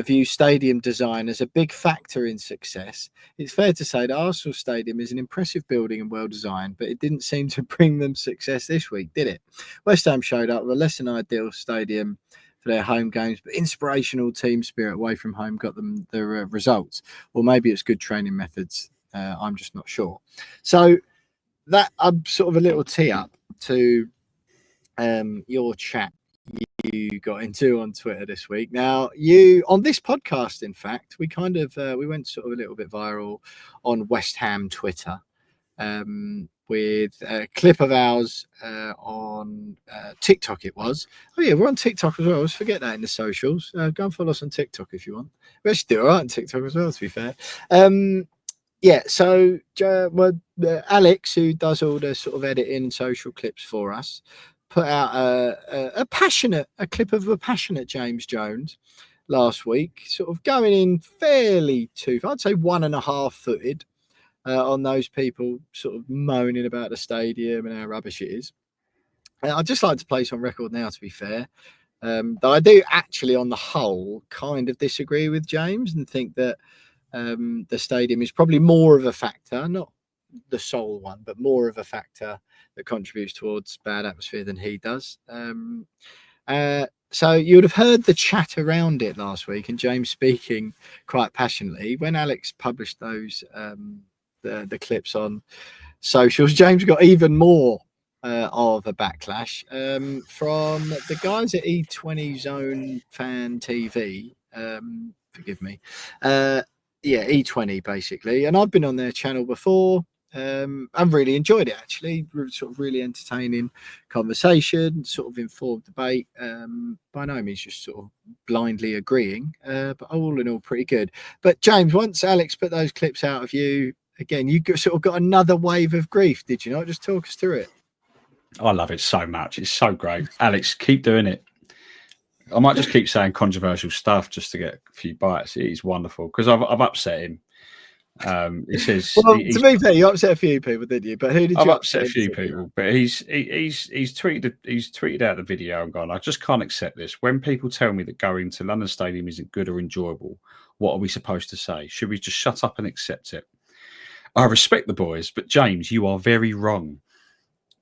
A: view stadium design as a big factor in success, it's fair to say that Arsenal Stadium is an impressive building and well designed, but it didn't seem to bring them success this week, did it? West Ham showed up with a less than ideal stadium for their home games, but inspirational team spirit away from home got them the results. Or maybe it's good training methods. I'm just not sure. So that I'm sort of a little tee up to your chat you got into on Twitter this week. Now, you on this podcast, in fact, we kind of we went sort of a little bit viral on West Ham Twitter with a clip of ours on TikTok. It was. Oh yeah, we're on TikTok as well. Let's forget that in the socials. Go and follow us on TikTok if you want. We actually do all right on TikTok as well, to be fair. Yeah, so Alex, who does all the sort of editing and social clips for us, put out a clip of a passionate James Jones last week, sort of going in fairly I'd say 1.5 footed on those people sort of moaning about the stadium and how rubbish it is. I'd just like to place on record now, to be fair, that I do actually, on the whole, kind of disagree with James and think that the stadium is probably more of a factor, not the sole one, but more of a factor that contributes towards bad atmosphere than he does. So you would have heard the chat around it last week and James speaking quite passionately. When Alex published those the clips on socials, James got even more of a backlash from the guys at E20 Zone Fan TV. Forgive me. Yeah, E20 basically. And I've been on their channel before. I've really enjoyed it, actually. Sort of really entertaining conversation, sort of informed debate. By no means just sort of blindly agreeing, but all in all, pretty good. But James, once Alex put those clips out of you, again, you sort of got another wave of grief, did you not? Just talk us through it.
B: I love it so much. It's so great. Alex, keep doing it. I might just keep saying controversial stuff just to get a few bites. It is wonderful because I've upset him. He says,
A: well, to be fair, you upset a few people, didn't you? But who did you?
B: I've upset a few people, but he's tweeted out the video and gone, I just can't accept this. When people tell me that going to London Stadium isn't good or enjoyable, what are we supposed to say? Should we just shut up and accept it? I respect the boys, but James, you are very wrong.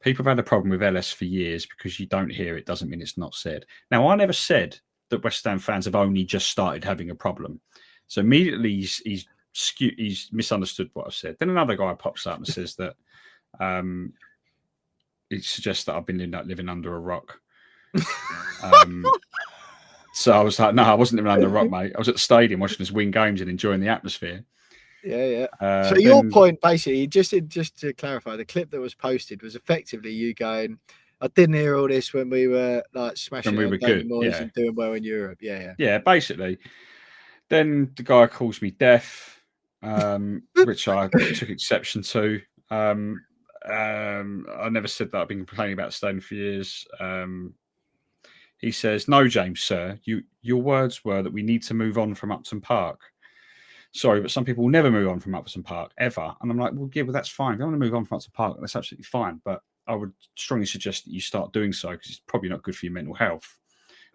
B: People have had a problem with LS for years. Because you don't hear it doesn't mean it's not said. Now, I never said that West Ham fans have only just started having a problem. So immediately he's he's misunderstood what I've said. Then another guy pops up and says that it suggests that I've been living under a rock. So I was like, no, I wasn't living under a rock, mate. I was at the stadium watching us win games and enjoying the atmosphere.
A: Yeah. So your point, basically, just to clarify, the clip that was posted was effectively you going, I didn't hear all this when we were like smashing
B: when we were good,
A: and doing well in Europe. Yeah,
B: basically. Then the guy calls me deaf, which I took exception to. I never said that. I've been complaining about staying for years. He says, "No, James, sir. Your words were that we need to move on from Upton Park. Sorry, but some people will never move on from Upton Park ever." And I'm like, well, that's fine. If you want to move on from Upton Park, that's absolutely fine. But I would strongly suggest that you start doing so because it's probably not good for your mental health.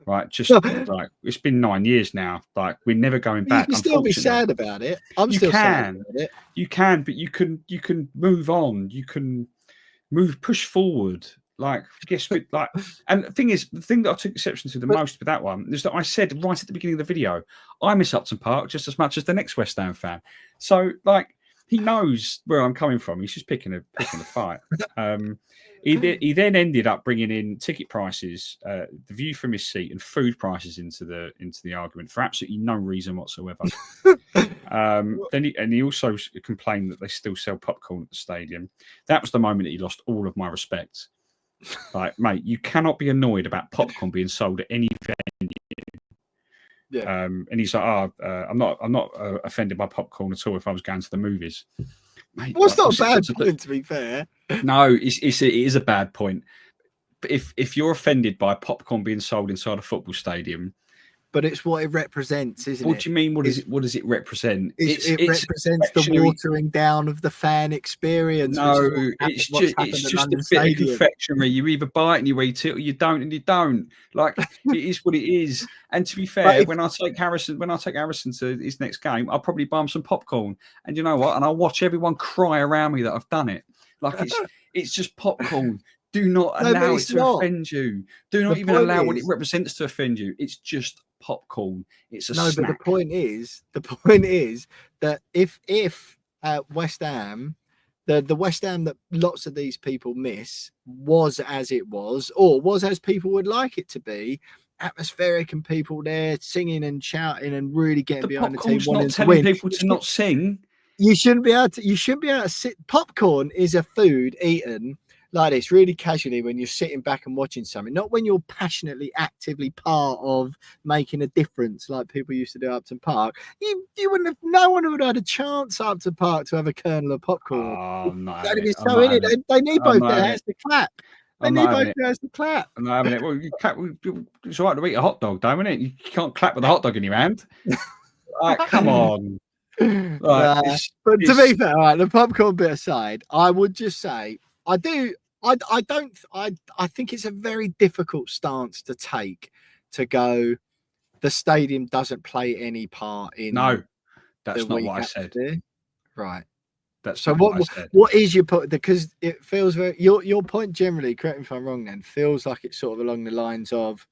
B: Right? Just like it's been 9 years now. Like we're never going back.
A: You can still be sad about it.
B: Sad about it. You can, but you can move on. You can push forward. Like, guess what? Like, and the thing that I took exception to the most with that one is that I said right at the beginning of the video, I miss Upton Park just as much as the next West Ham fan. So, like, he knows where I'm coming from. He's just picking a fight. He then ended up bringing in ticket prices, the view from his seat, and food prices into the argument for absolutely no reason whatsoever. He also complained that they still sell popcorn at the stadium. That was the moment that he lost all of my respect. Like, mate, you cannot be annoyed about popcorn being sold at any venue.
A: Yeah.
B: And he's like, I'm not offended by popcorn at all if I was going to the movies. Mate,
A: well, it's not a bad point, to be fair.
B: No, it is a bad point. But if you're offended by popcorn being sold inside a football stadium,
A: but it's what it represents, isn't it?
B: What do you mean? What does it represent?
A: It represents the watering down of the fan experience.
B: No, it's just a bit of confectionery. You either buy it and you eat it, or you don't and you don't. Like it is what it is. And to be fair, when I take Harrison to his next game, I'll probably buy him some popcorn. And you know what? And I'll watch everyone cry around me that I've done it. Like it's just popcorn. Do not allow it to offend you. Do not even allow what it represents to offend you. It's just popcorn. It's a snack.
A: But the point is that if West Ham, the West Ham that lots of these people miss was as it was, or was as people would like it to be, atmospheric and people there singing and shouting and really getting behind the team, wanting to win.
B: People to not sing.
A: You shouldn't be able to sit. Popcorn is a food eaten like this, really casually, when you're sitting back and watching something, not when you're passionately, actively part of making a difference, like people used to do at Upton Park. You wouldn't have. No one would have had a chance at Upton Park to have a kernel of popcorn.
B: Oh, no,
A: they need both their hands to clap. They need both their hands to clap.
B: I'm not having it. Well, it's all right to eat a hot dog, though, isn't it? You can't clap with a hot dog in your hand. Like, come on.
A: But to be fair, all right, the popcorn bit aside, I would just say I think it's a very difficult stance to take, to go, the stadium doesn't play any part in.
B: No, that's not what I said.
A: Right.
B: That's
A: so what is your point? Because it feels very, your point generally, correct me if I'm wrong, then feels like it's sort of along the lines of,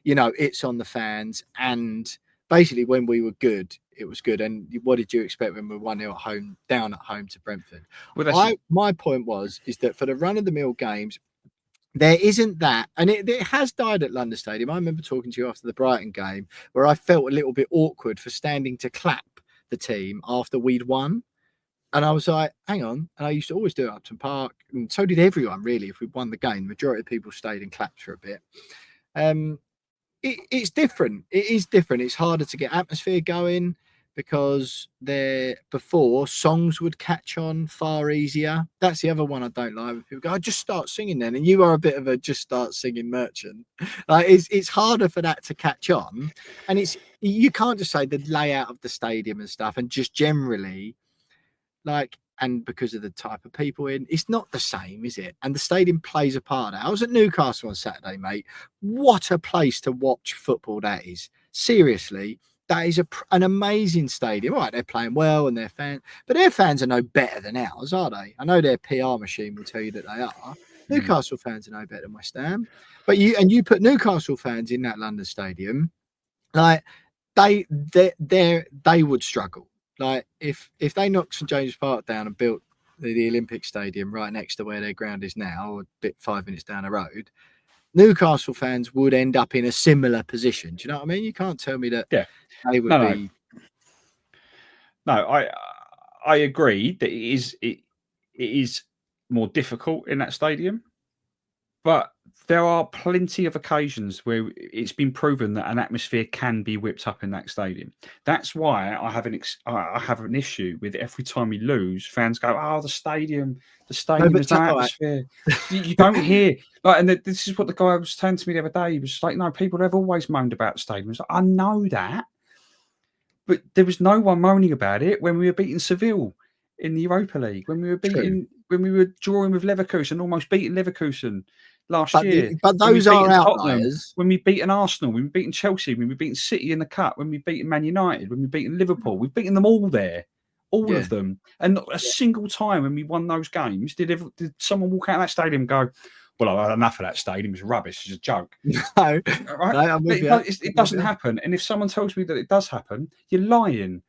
A: it's on the fans, and basically when we were good, it was good. And what did you expect when we were 1-0 at home, down at home to Brentford? Well, my point is that for the run-of-the-mill games, there isn't that. And it has died at London Stadium. I remember talking to you after the Brighton game where I felt a little bit awkward for standing to clap the team after we'd won. And I was like, hang on. And I used to always do it at Upton Park. And so did everyone, really, if we won the game. The majority of people stayed and clapped for a bit. It's different. It is different. It's harder to get atmosphere going, because before songs would catch on far easier. That's the other one I don't like. When people go, just start singing then. And you are a bit of a just start singing merchant. It's harder for that to catch on. And you can't just say the layout of the stadium and stuff, and just generally, and because of the type of people in, it's not the same, is it? And the stadium plays a part of that. I was at Newcastle on Saturday, mate. What a place to watch football that is. Seriously. That is an amazing stadium. All right, they're playing well and their fans are no better than ours, are they? I know their PR machine will tell you that they are. Newcastle fans are no better than West Ham. But you put Newcastle fans in that London stadium, like they would struggle. Like if they knocked St James Park down and built the Olympic Stadium right next to where their ground is now, or a bit 5 minutes down the road, Newcastle fans would end up in a similar position. Do you know what I mean? You can't tell me that they would be.
B: No, I agree that it is more difficult in that stadium, but there are plenty of occasions where it's been proven that an atmosphere can be whipped up in that stadium. That's why I have an issue with every time we lose, fans go, "Oh, the stadium has no atmosphere." You don't hear and this is what the guy was saying to me the other day. He was like, "No, people have always moaned about the stadium." I was like, I know that, but there was no one moaning about it when we were beating Seville in the Europa League, when we were drawing with Leverkusen, almost beating Leverkusen last year.
A: But those are outliers.
B: When we beaten Arsenal, when we beaten Chelsea, when we beaten City in the Cup, when we beaten Man United, when we beaten Liverpool, we've beaten them all there, all of them. And not a single time when we won those games did someone walk out of that stadium and go, "Well, I've had enough of that stadium. It's rubbish. It's a joke."
A: No, right?
B: It doesn't happen. And if someone tells me that it does happen, you're lying.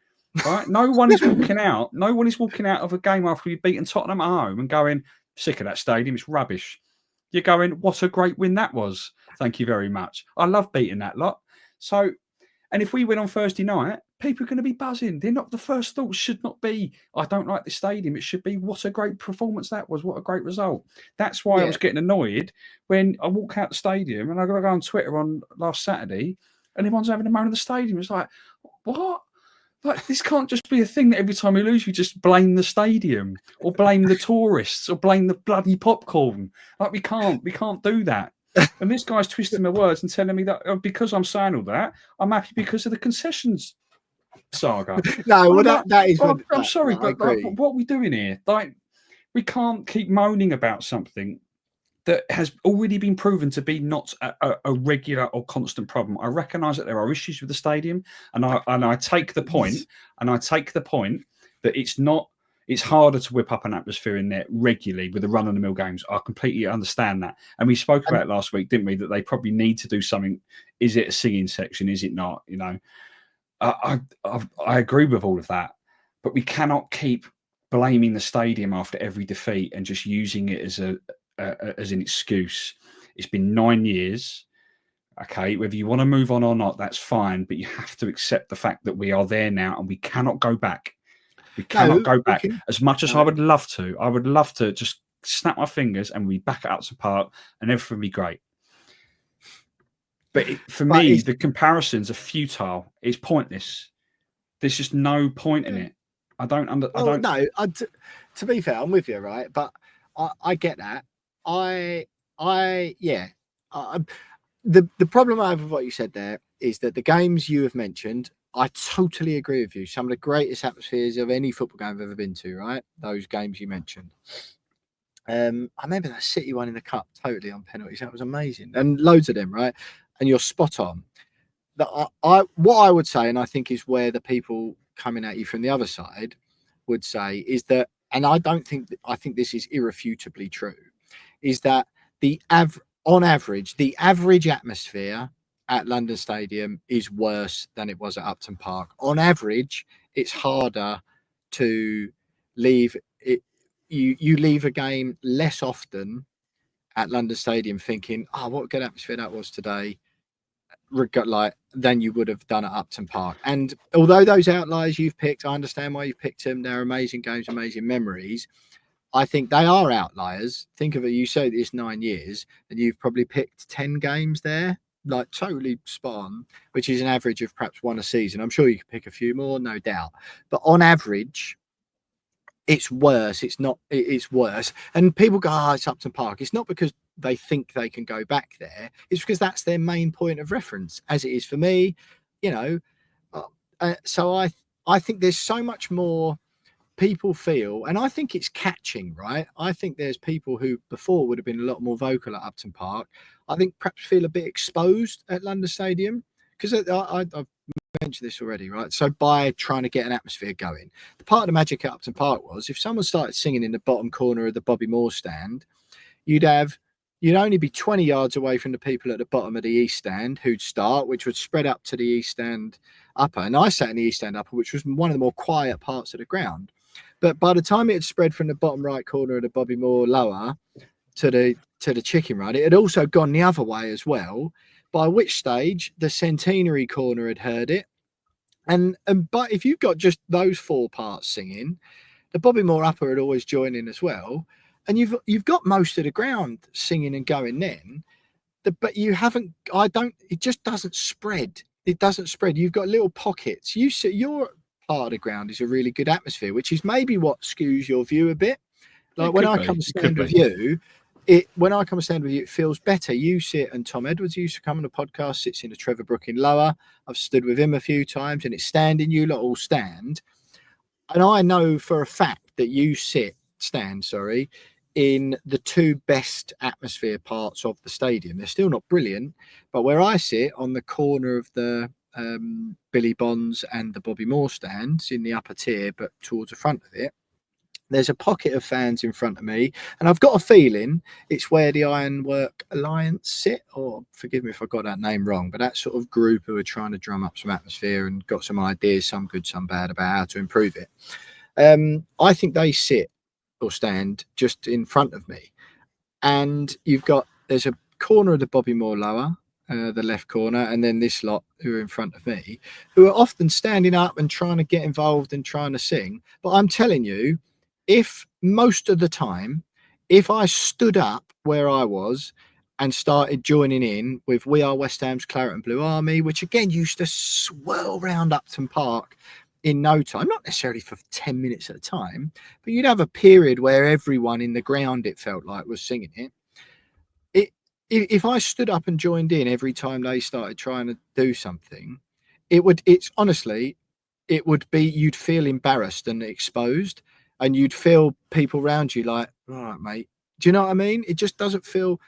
B: Right? No one is walking out. No one is walking out of a game after we've beaten Tottenham at home and going, "Sick of that stadium. It's rubbish." You're going, "What a great win that was. Thank you very much. I love beating that lot." So, and if we win on Thursday night, people are going to be buzzing. They're not. The first thought should not be, "I don't like the stadium." It should be, "What a great performance that was. What a great result." That's why I was getting annoyed when I walk out the stadium and I got to go on Twitter on last Saturday and everyone's having a moan of the stadium. It's like, what? Like, this can't just be a thing that every time we lose, we just blame the stadium or blame the tourists or blame the bloody popcorn. Like, we can't do that. And this guy's twisting my words and telling me that because I'm saying all that, I'm happy because of the concessions saga.
A: No, well, that is.
B: I'm sorry, but what are we doing here? Like, we can't keep moaning about something that has already been proven to be not a regular or constant problem. I recognise that there are issues with the stadium, and I take the point, that it's harder to whip up an atmosphere in there regularly with the run-of-the-mill games. I completely understand that. And we spoke about it last week, didn't we, that they probably need to do something. Is it a singing section? Is it not? You know, I agree with all of that, but we cannot keep blaming the stadium after every defeat and just using it as an excuse. It's been 9 years. Okay, whether you want to move on or not, that's fine, but you have to accept the fact that we are there now and we cannot go back. We cannot go back. As much as I would love to just snap my fingers and we back it up to park and everything would be great. But for me, the comparisons are futile. It's pointless. There's just no point in it.
A: To be fair, I'm with you, right? But I get that. The problem I have with what you said there is that the games you have mentioned, I totally agree with you. Some of the greatest atmospheres of any football game I've ever been to, right? Those games you mentioned. I remember that City one in the Cup, totally on penalties. That was amazing. And loads of them, right? And you're spot on. That what I would say, and I think is where the people coming at you from the other side would say, is that, and I think this is irrefutably true, is that on average, the average atmosphere at London Stadium is worse than it was at Upton Park. On average, it's harder to leave it. You leave a game less often at London Stadium thinking, "Oh, what a good atmosphere that was today," than you would have done at Upton Park. And although those outliers you've picked, I understand why you've picked them. They're amazing games, amazing memories. I think they are outliers. Think of it. You say it's 9 years and you've probably picked 10 games there, like totally spot on, which is an average of perhaps one a season. I'm sure you could pick a few more, no doubt. But on average, it's worse. It's worse. And people go, "Oh, it's Upton Park." It's not because they think they can go back there. It's because that's their main point of reference, as it is for me, you know. So I think there's so much more people feel, and I think it's catching, right? I think there's people who before would have been a lot more vocal at Upton Park. I think perhaps feel a bit exposed at London Stadium because I've mentioned this already, right? So by trying to get an atmosphere going, the part of the magic at Upton Park was if someone started singing in the bottom corner of the Bobby Moore stand, you'd have you'd only be 20 yards away from the people at the bottom of the east stand who'd start, which would spread up to the east stand upper. And I sat in the east stand upper, which was one of the more quiet parts of the ground. But by the time it had spread from the bottom right corner of the Bobby Moore lower to the chicken run, it had also gone the other way as well. By which stage the centenary corner had heard it. And but if you've got just those four parts singing, the Bobby Moore upper would always join in as well. And you've got most of the ground singing and going then. But you haven't, it just doesn't spread. It doesn't spread. You've got little pockets. You see, your part of the ground is a really good atmosphere, which is maybe what skews your view a bit. Like when I come stand with you, it feels better. You sit, and Tom Edwards used to come on the podcast, sits in a Trevor Brook in lower. I've stood with him a few times, and it's standing. You lot all stand. And I know for a fact that you stand, in the two best atmosphere parts of the stadium. They're still not brilliant, but where I sit on the corner of the Billy Bonds and the Bobby Moore stands in the upper tier, but towards the front of it, there's a pocket of fans in front of me, and I've got a feeling it's where the Ironwork Alliance sit, or forgive me if I got that name wrong, but that sort of group who are trying to drum up some atmosphere and got some ideas, some good, some bad, about how to improve it. I think they sit or stand just in front of me, and there's a corner of the Bobby Moore lower, the left corner, and then this lot who are in front of me, who are often standing up and trying to get involved and trying to sing. But I'm telling you, if most of the time, if I stood up where I was and started joining in with We Are West Ham's Claret and Blue Army, which again used to swirl round Upton Park in no time, not necessarily for 10 minutes at a time, but you'd have a period where everyone in the ground, it felt like, was singing it. If I stood up and joined in every time they started trying to do something, honestly, it would be, you'd feel embarrassed and exposed, and you'd feel people around you like, all right, mate. Do you know what I mean? It just doesn't feel,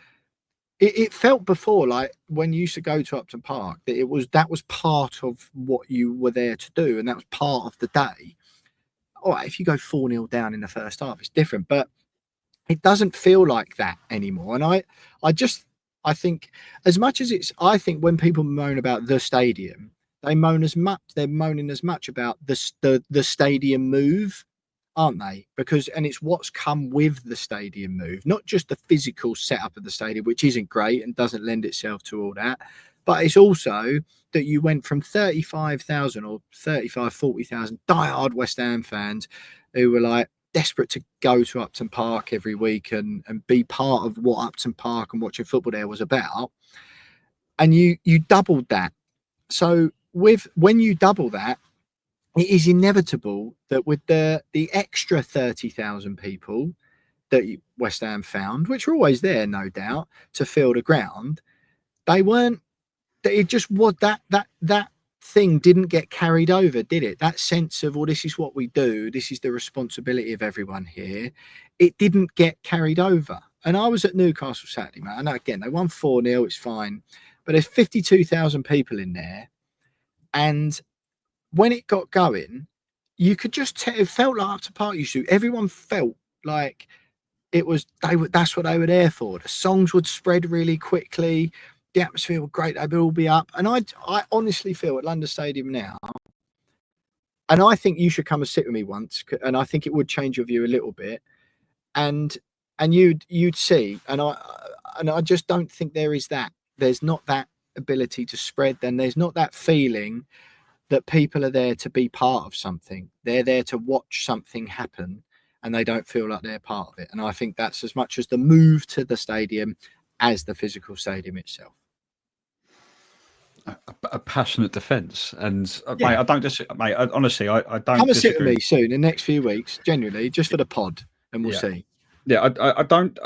A: it felt before, like when you used to go to Upton Park, that was part of what you were there to do, and that was part of the day. All right, if you go 4-0 down in the first half, it's different, but it doesn't feel like that anymore. And I think as much as I think when people moan about the stadium, they're moaning as much about the stadium move, aren't they? And it's what's come with the stadium move, not just the physical setup of the stadium, which isn't great and doesn't lend itself to all that, but it's also that you went from 35,000 or 40,000 diehard West Ham fans who were like desperate to go to Upton Park every week and be part of what Upton Park and watching football there was about. And you doubled that. So when you double that, it is inevitable that with the extra 30,000 people that West Ham found, which were always there, no doubt, to fill the ground, it just was that thing didn't get carried over, did it? That sense of, well, this is what we do, this is the responsibility of everyone here. It didn't get carried over. And I was at Newcastle Saturday, man. I know, again, they won 4-0, it's fine. But there's 52,000 people in there. And when it got going, you could just tell, it felt like Upton Park used to. Everyone felt like that's what they were there for. The songs would spread really quickly. The atmosphere was great. They would all be up. And I honestly feel at London Stadium now, and I think you should come and sit with me once, and I think it would change your view a little bit. And you'd see, and I just don't think there's not that ability to spread, then there's not that feeling that people are there to be part of something. They're there to watch something happen, and they don't feel like they're part of it. And I think that's as much as the move to the stadium as the physical stadium itself.
B: A passionate defence, and yeah. Mate, I don't disagree. Mate, honestly, I don't.
A: Come and sit with me soon in the next few weeks, genuinely, just for the pod, and we'll see.
B: Yeah, I don't.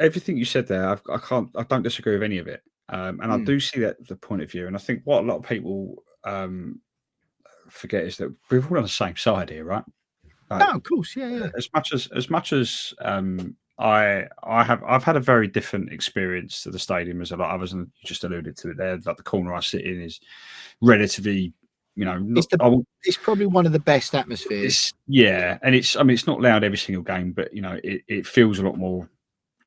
B: Everything you said there, I don't disagree with any of it, and I do see that the point of view. And I think what a lot of people forget is that we're all on the same side here, right?
A: Like, no, of course, yeah.
B: As much as I've had a very different experience to the stadium as a lot of others, and you just alluded to it there. Like the corner I sit in is relatively,
A: it's probably one of the best atmospheres.
B: And it's not loud every single game, but it feels a lot more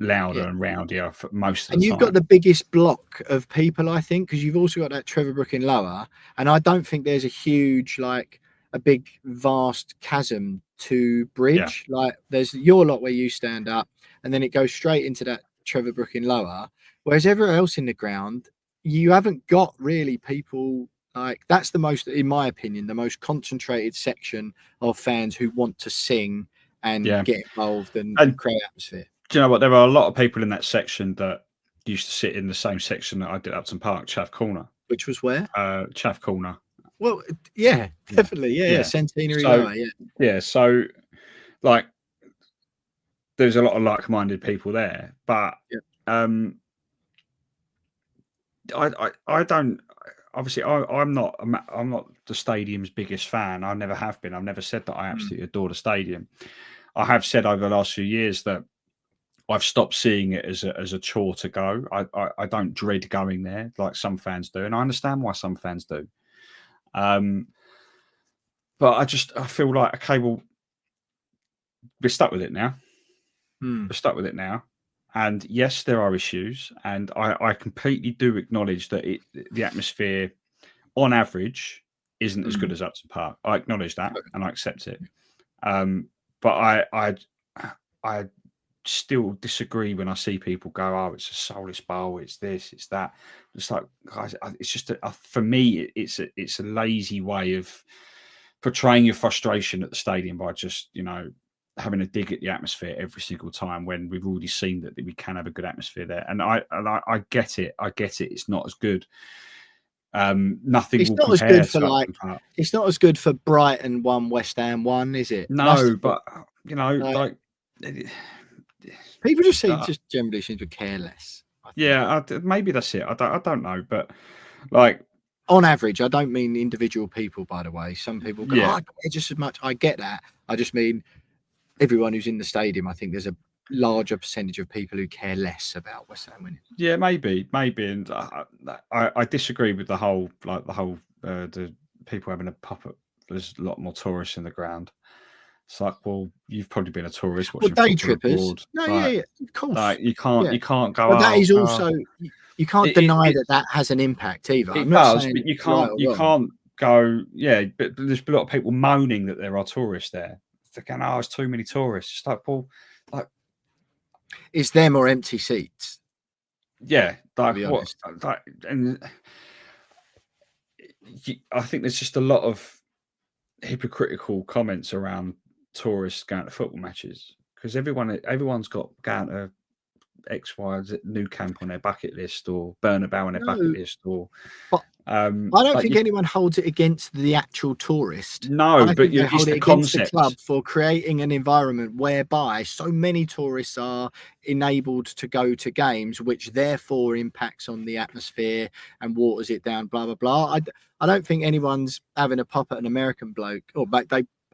B: louder and rowdier for most of the
A: And
B: time.
A: you've got the biggest block of people, I think, because you've also got that Trevor Brook in lower. And I don't think there's a huge, like, a big, vast chasm to bridge. Like, there's your lot where you stand up, and then it goes straight into that Trevor Brook in lower. Whereas everywhere else in the ground, you haven't got really people. Like, that's the most, in my opinion, the most concentrated section of fans who want to sing and get involved and create atmosphere.
B: Do you know what? There are a lot of people in that section that used to sit in the same section that I did at Upton Park, Chaff Corner.
A: Which was where?
B: Chaff Corner.
A: Well, yeah, definitely. Yeah. Centenary lower,
B: Yeah, so, like, there's a lot of like-minded people there. But I don't... Obviously, I'm not the stadium's biggest fan. I never have been. I've never said that I absolutely adore the stadium. I have said over the last few years that I've stopped seeing it as a chore to go. I don't dread going there like some fans do, and I understand why some fans do. But I feel like, okay, well, we're stuck with it now. We're stuck with it now. And yes, there are issues, and I completely do acknowledge that the atmosphere, on average, isn't as good as Upton Park. I acknowledge that, and I accept it. But I still disagree when I see people go, "Oh, it's a soulless bowl. It's this, it's that." It's like, guys, it's just for me, it's a lazy way of portraying your frustration at the stadium by just, having a dig at the atmosphere every single time when we've already seen that we can have a good atmosphere there. And I get it. I get it. It's not as good. Nothing
A: it's
B: will
A: not
B: compare
A: as good for, like, it's not as good for Brighton 1, West Ham 1, is it?
B: No, but like
A: people just generally seem to care less.
B: Maybe that's it. I don't know, but, like,
A: on average, I don't mean individual people, by the way. Some people go, I care just as much. I get that. I just mean everyone who's in the stadium. I think there's a larger percentage of people who care less about West Ham winning.
B: Yeah, maybe, and I disagree with the whole the people having a pop up. There's a lot more tourists in the ground. It's like, well, you've probably been a tourist watching
A: day
B: football
A: trippers.
B: abroad.
A: No, of course.
B: Like, you can't go.
A: But that is also you can't deny that has an impact either.
B: It does, but you can't go. Yeah, but there's a lot of people moaning that there are tourists there. They're going, "Oh, it's too many tourists." It's like, well, like,
A: it's them or empty seats.
B: Yeah, like what? And I think there's just a lot of hypocritical comments around tourists going to football matches, because everyone's got going to X, Y, Z new camp on their bucket list, or Bernabeu on their bucket list, or.
A: I don't think anyone holds it against the actual tourist.
B: No, but
A: they hold it against the club for creating an environment whereby so many tourists are enabled to go to games, which therefore impacts on the atmosphere and waters it down. Blah blah blah. I don't think anyone's having a pop at an American bloke, or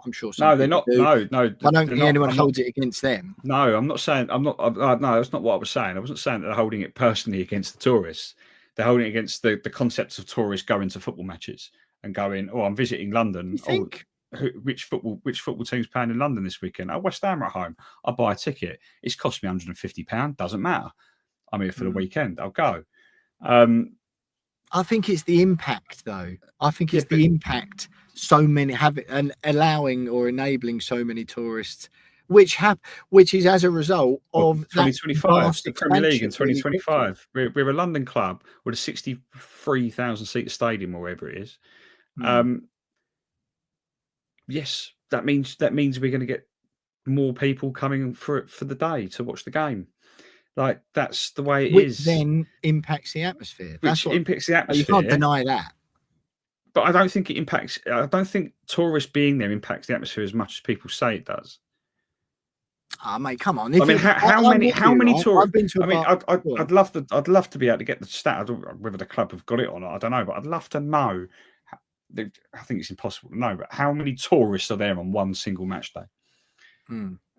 A: I'm sure.
B: No, they're not. No.
A: I don't think anyone holds it against them.
B: No, I'm not saying. I'm not. No, that's not what I was saying. I wasn't saying that they're holding it personally against the tourists. They're holding it against the concepts of tourists going to football matches and going, "Oh, I'm visiting London. Which football team's playing in London this weekend? Oh, West Ham are at home. I'll buy a ticket. It's cost me £150. Doesn't matter. I'm here for the weekend. I'll go."
A: I think it's the impact, though. I think it's the impact. So many and allowing or enabling so many tourists, which is as a result of
B: 2025, the Premier League in 2025. We're a London club with a 63,000 seat stadium, or wherever it is. Yes, that means we're going to get more people coming for the day to watch the game. Like, that's the way it is.
A: Then impacts the atmosphere. That's what
B: impacts the atmosphere.
A: You can't deny that.
B: But I don't think it impacts. I don't think tourists being there impacts the atmosphere as much as people say it does.
A: Mate, come on.
B: I mean, how many tourists? I mean, I'd love to be able to get the stat. Whether the club have got it or not, I don't know. But I'd love to know. I think it's impossible to know. But how many tourists are there on one single match day?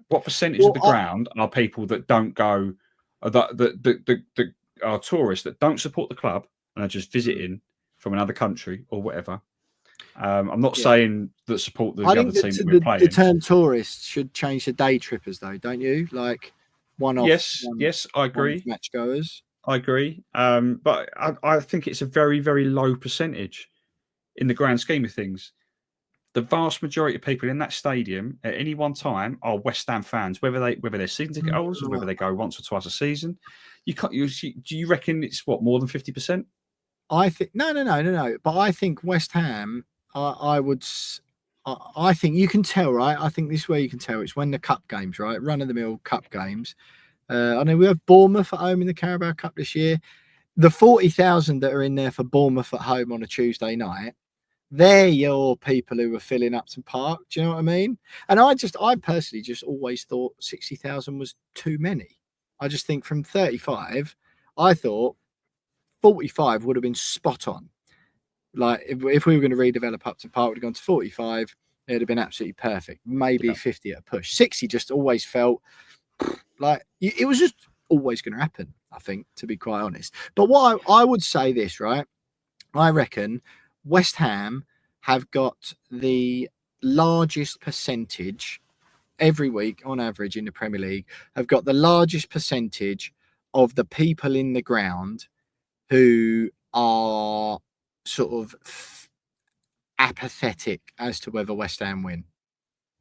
B: What percentage of the ground are people that don't go? That are tourists that don't support the club and are just visiting from another country or whatever. I'm not saying that support the other team that we're playing.
A: The term tourists should change to day trippers, though, don't you? Like,
B: Yes, I
A: one-off
B: agree.
A: match goers.
B: I agree. But I think it's a very, very low percentage in the grand scheme of things. The vast majority of people in that stadium at any one time are West Ham fans, whether they're season ticket holders or whether they go once or twice a season. You can't. Do you reckon it's what, more than 50%?
A: I think no. But I think West Ham. I think you can tell, right? I think this is where you can tell. It's when the cup games, right? Run of the mill cup games. I know we have Bournemouth at home in the Carabao Cup this year. The 40,000 that are in there for Bournemouth at home on a Tuesday night, they're your people who were filling Upton Park. Do you know what I mean? And I personally just always thought 60,000 was too many. I just think from 35, I thought 45 would have been spot on. Like if we were going to redevelop Upton Park, would have gone to 45. It'd have been absolutely perfect. Maybe 50 at a push. 60 just always felt like it was just always going to happen, I think, to be quite honest. But what I would say this, right? I reckon West Ham have got the largest percentage every week on average in the Premier League, have got the largest percentage of the people in the ground who are sort of apathetic as to whether West Ham win.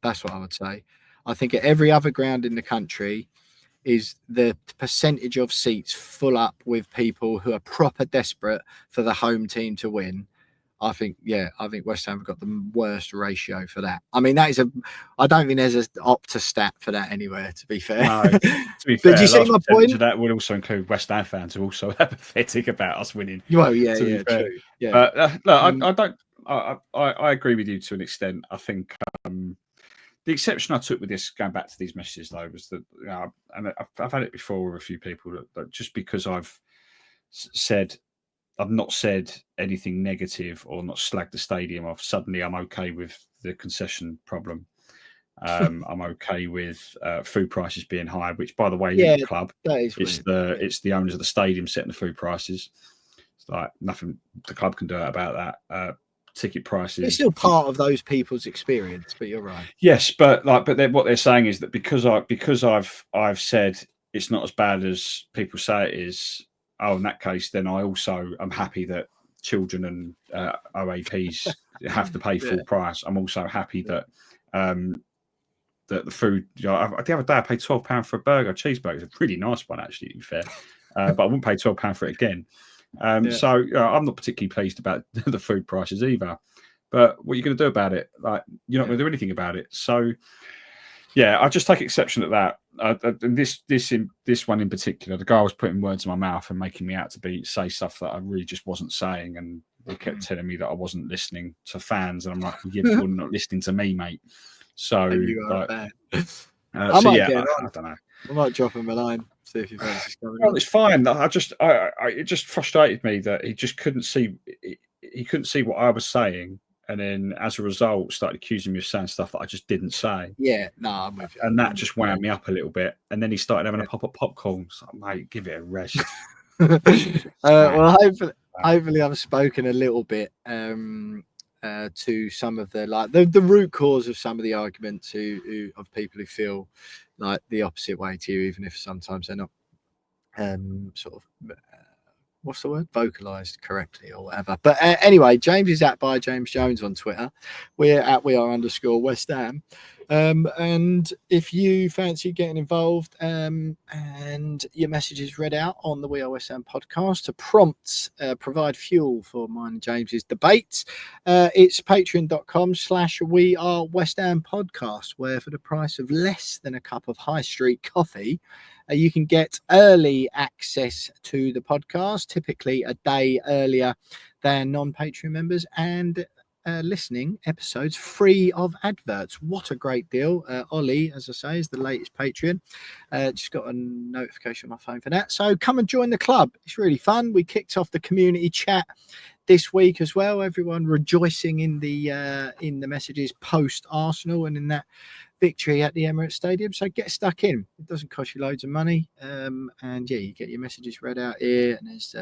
A: That's what I would say. I think at every other ground in the country is the percentage of seats full up with people who are proper desperate for the home team to win. I think West Ham have got the worst ratio for that. I mean, I don't think there's an Opta stat for that anywhere, to be fair.
B: No, to be
A: But
B: fair,
A: do you see my point?
B: that would also include West Ham fans who are also apathetic about us winning.
A: Well, yeah,
B: True.
A: Yeah.
B: But look, I don't. I agree with you to an extent. I think the exception I took with this, going back to these messages, though, was that, and I've had it before with a few people that just because I've not said anything negative or not slagged the stadium off, suddenly I'm okay with the concession problem. I'm okay with food prices being high, which, by the way, isn't the club. It's the owners of the stadium setting the food prices. It's like nothing the club can do about that. Ticket prices.
A: It's still part of those people's experience, but you're right.
B: Yes, but what they're saying is that because I've said it's not as bad as people say it is. Oh, in that case, then I also am happy that children and OAPs have to pay full price. I'm also happy that that the food. The other day I paid £12 for a cheeseburger. It's a pretty nice one, actually, to be fair. But I wouldn't pay £12 for it again. So I'm not particularly pleased about the food prices either. But what are you going to do about it? Like, you're not going to do anything about it. So, yeah, I just take exception at that. And this one in particular, the guy was putting words in my mouth and making me out to say stuff that I really just wasn't saying, and he kept telling me that I wasn't listening to fans, and I'm like, you're not listening to me, mate. So, I don't know.
A: I might drop him a line, see if he fancies coming.
B: Well, it's fine. It just frustrated me that he just couldn't see. He couldn't see what I was saying, and then as a result, started accusing me of saying stuff that I just didn't say.
A: Yeah, no, I'm with you.
B: And that just wound me up a little bit. And then he started having a pop of popcorn. So, mate, give it a rest.
A: Well, hopefully, I've spoken a little bit to some of the root cause of some of the arguments of people who feel like the opposite way to you, even if sometimes they're not sort of what's the word, vocalized correctly or whatever. But anyway, James is at by James Jones on Twitter. We're at @WeAreUnderscoreWest Ham. And if you fancy getting involved and your message is read out on the We Are West Ham podcast to provide fuel for mine and James's debates, it's patreon.com/We Are West Ham podcast, where for the price of less than a cup of high street coffee, you can get early access to the podcast, typically a day earlier than non-Patreon members, and listening episodes free of adverts. What a great deal. Ollie, as I say, is the latest Patreon. Just got a notification on my phone for that. So come and join the club. It's really fun. We kicked off the community chat this week as well. Everyone rejoicing in the messages post Arsenal and in that victory at the Emirates Stadium. So get stuck in. It doesn't cost you loads of money. And yeah, you get your messages read out here, and there's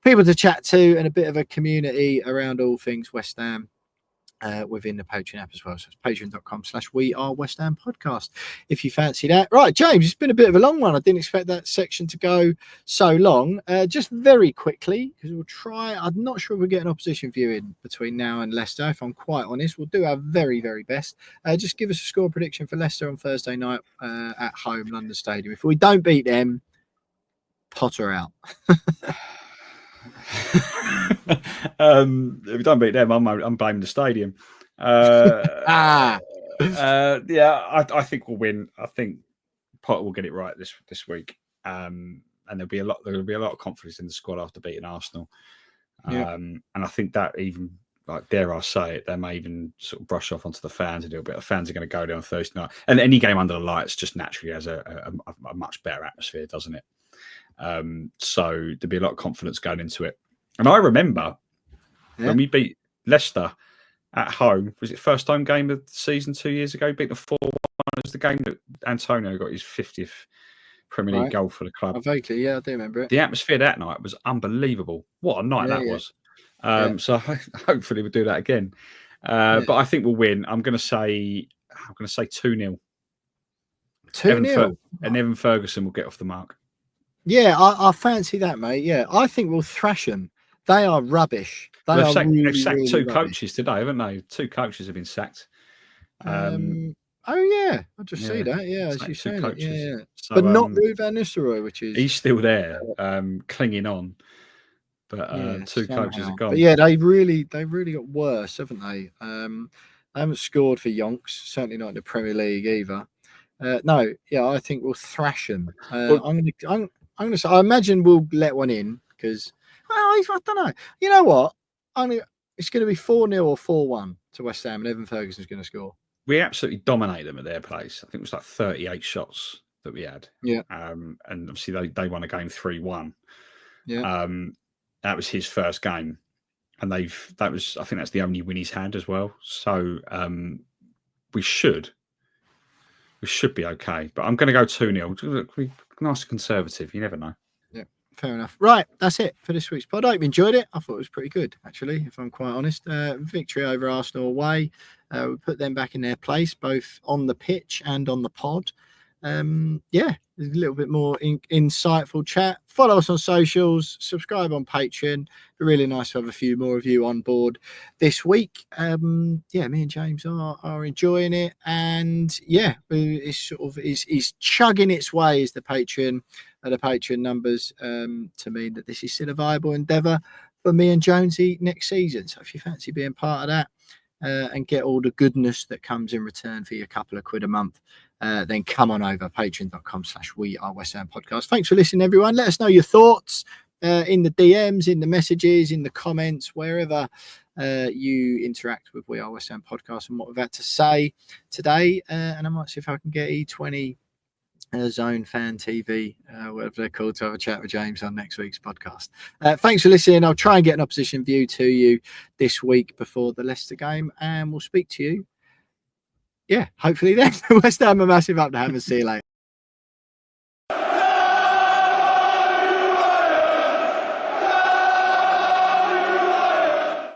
A: people to chat to and a bit of a community around all things West Ham. within the Patreon app as well. So it's patreon.com/wearewestham podcast if you fancy that. Right, James, it's been a bit of a long one. I didn't expect that section to go so long. Just very quickly, because we'll try, I'm not sure if we'll get an opposition viewing between now and Leicester, if I'm quite honest. We'll do our very, very best. Just give us a score prediction for Leicester on Thursday night at home, London Stadium. If we don't beat them, Potter out.
B: If we don't beat them, I'm blaming the stadium. Yeah, I think we'll win. I think Potter will get it right this week, and there'll be a lot of confidence in the squad after beating Arsenal. And I think that even, like, dare I say it, they may even sort of brush off onto the fans a little bit. The fans are going to go there on Thursday night, and any game under the lights just naturally has a much better atmosphere, doesn't it? So there'll be a lot of confidence going into it. And I remember when we beat Leicester at home, was it first home game of the season 2 years ago? Beat them 4-1. It was the game that Antonio got his 50th Premier League goal for the club.
A: Vaguely, I do remember it.
B: The atmosphere that night was unbelievable. What a night that was. So hopefully we'll do that again. But I think we'll win. I'm going to say 2-0.
A: 2-0.
B: And Evan Ferguson will get off the mark.
A: Yeah, I fancy that, mate. Yeah, I think we'll thrash them. They are rubbish. They've
B: sacked two coaches today, haven't they? 2 coaches have been sacked.
A: Oh yeah, I just see that. Yeah, as you say it. Yeah. So, but not Ruud van Nistelrooy, which is,
B: he's still there, clinging on. But 2 coaches are gone.
A: But yeah, they really got worse, haven't they? They haven't scored for yonks. Certainly not in the Premier League either. No, yeah, I think we'll thrash them. I'm gonna say, I imagine we'll let one in because, well, I don't know. You know what? It's going to be 4-0 or 4-1 to West Ham, and Evan Ferguson's going to score.
B: We absolutely dominated them at their place. I think it was like 38 shots that we had.
A: Yeah.
B: And obviously they won a game 3-1.
A: Yeah.
B: That was his first game, and I think that's the only win he's had as well. So we should be okay. But I'm going to go 2-0. Nice and conservative. You never know.
A: Yeah, fair enough. Right, that's it for this week's pod. I hope you enjoyed it. I thought it was pretty good, actually, if I'm quite honest. Victory over Arsenal away. We put them back in their place, both on the pitch and on the pod. There's a little bit more insightful chat. Follow us on socials, subscribe on Patreon. Really nice to have a few more of you on board this week. Me and James are enjoying it, and it's sort of is chugging its way as the Patreon numbers to mean that this is still a viable endeavour for me and Jonesy next season. So if you fancy being part of that and get all the goodness that comes in return for your couple of quid a month, then come on over, patreon.com/wearewestham podcast. Thanks for listening, everyone. Let us know your thoughts in the DMs, in the messages, in the comments, wherever you interact with We Are West Ham podcast and what we've had to say today. And I might see if I can get E20 Zone Fan TV, whatever they're called, to have a chat with James on next week's podcast. Thanks for listening. I'll try and get an opposition view to you this week before the Leicester game, and we'll speak to you. Hopefully then. West Ham a massive up to Ham, and see you later.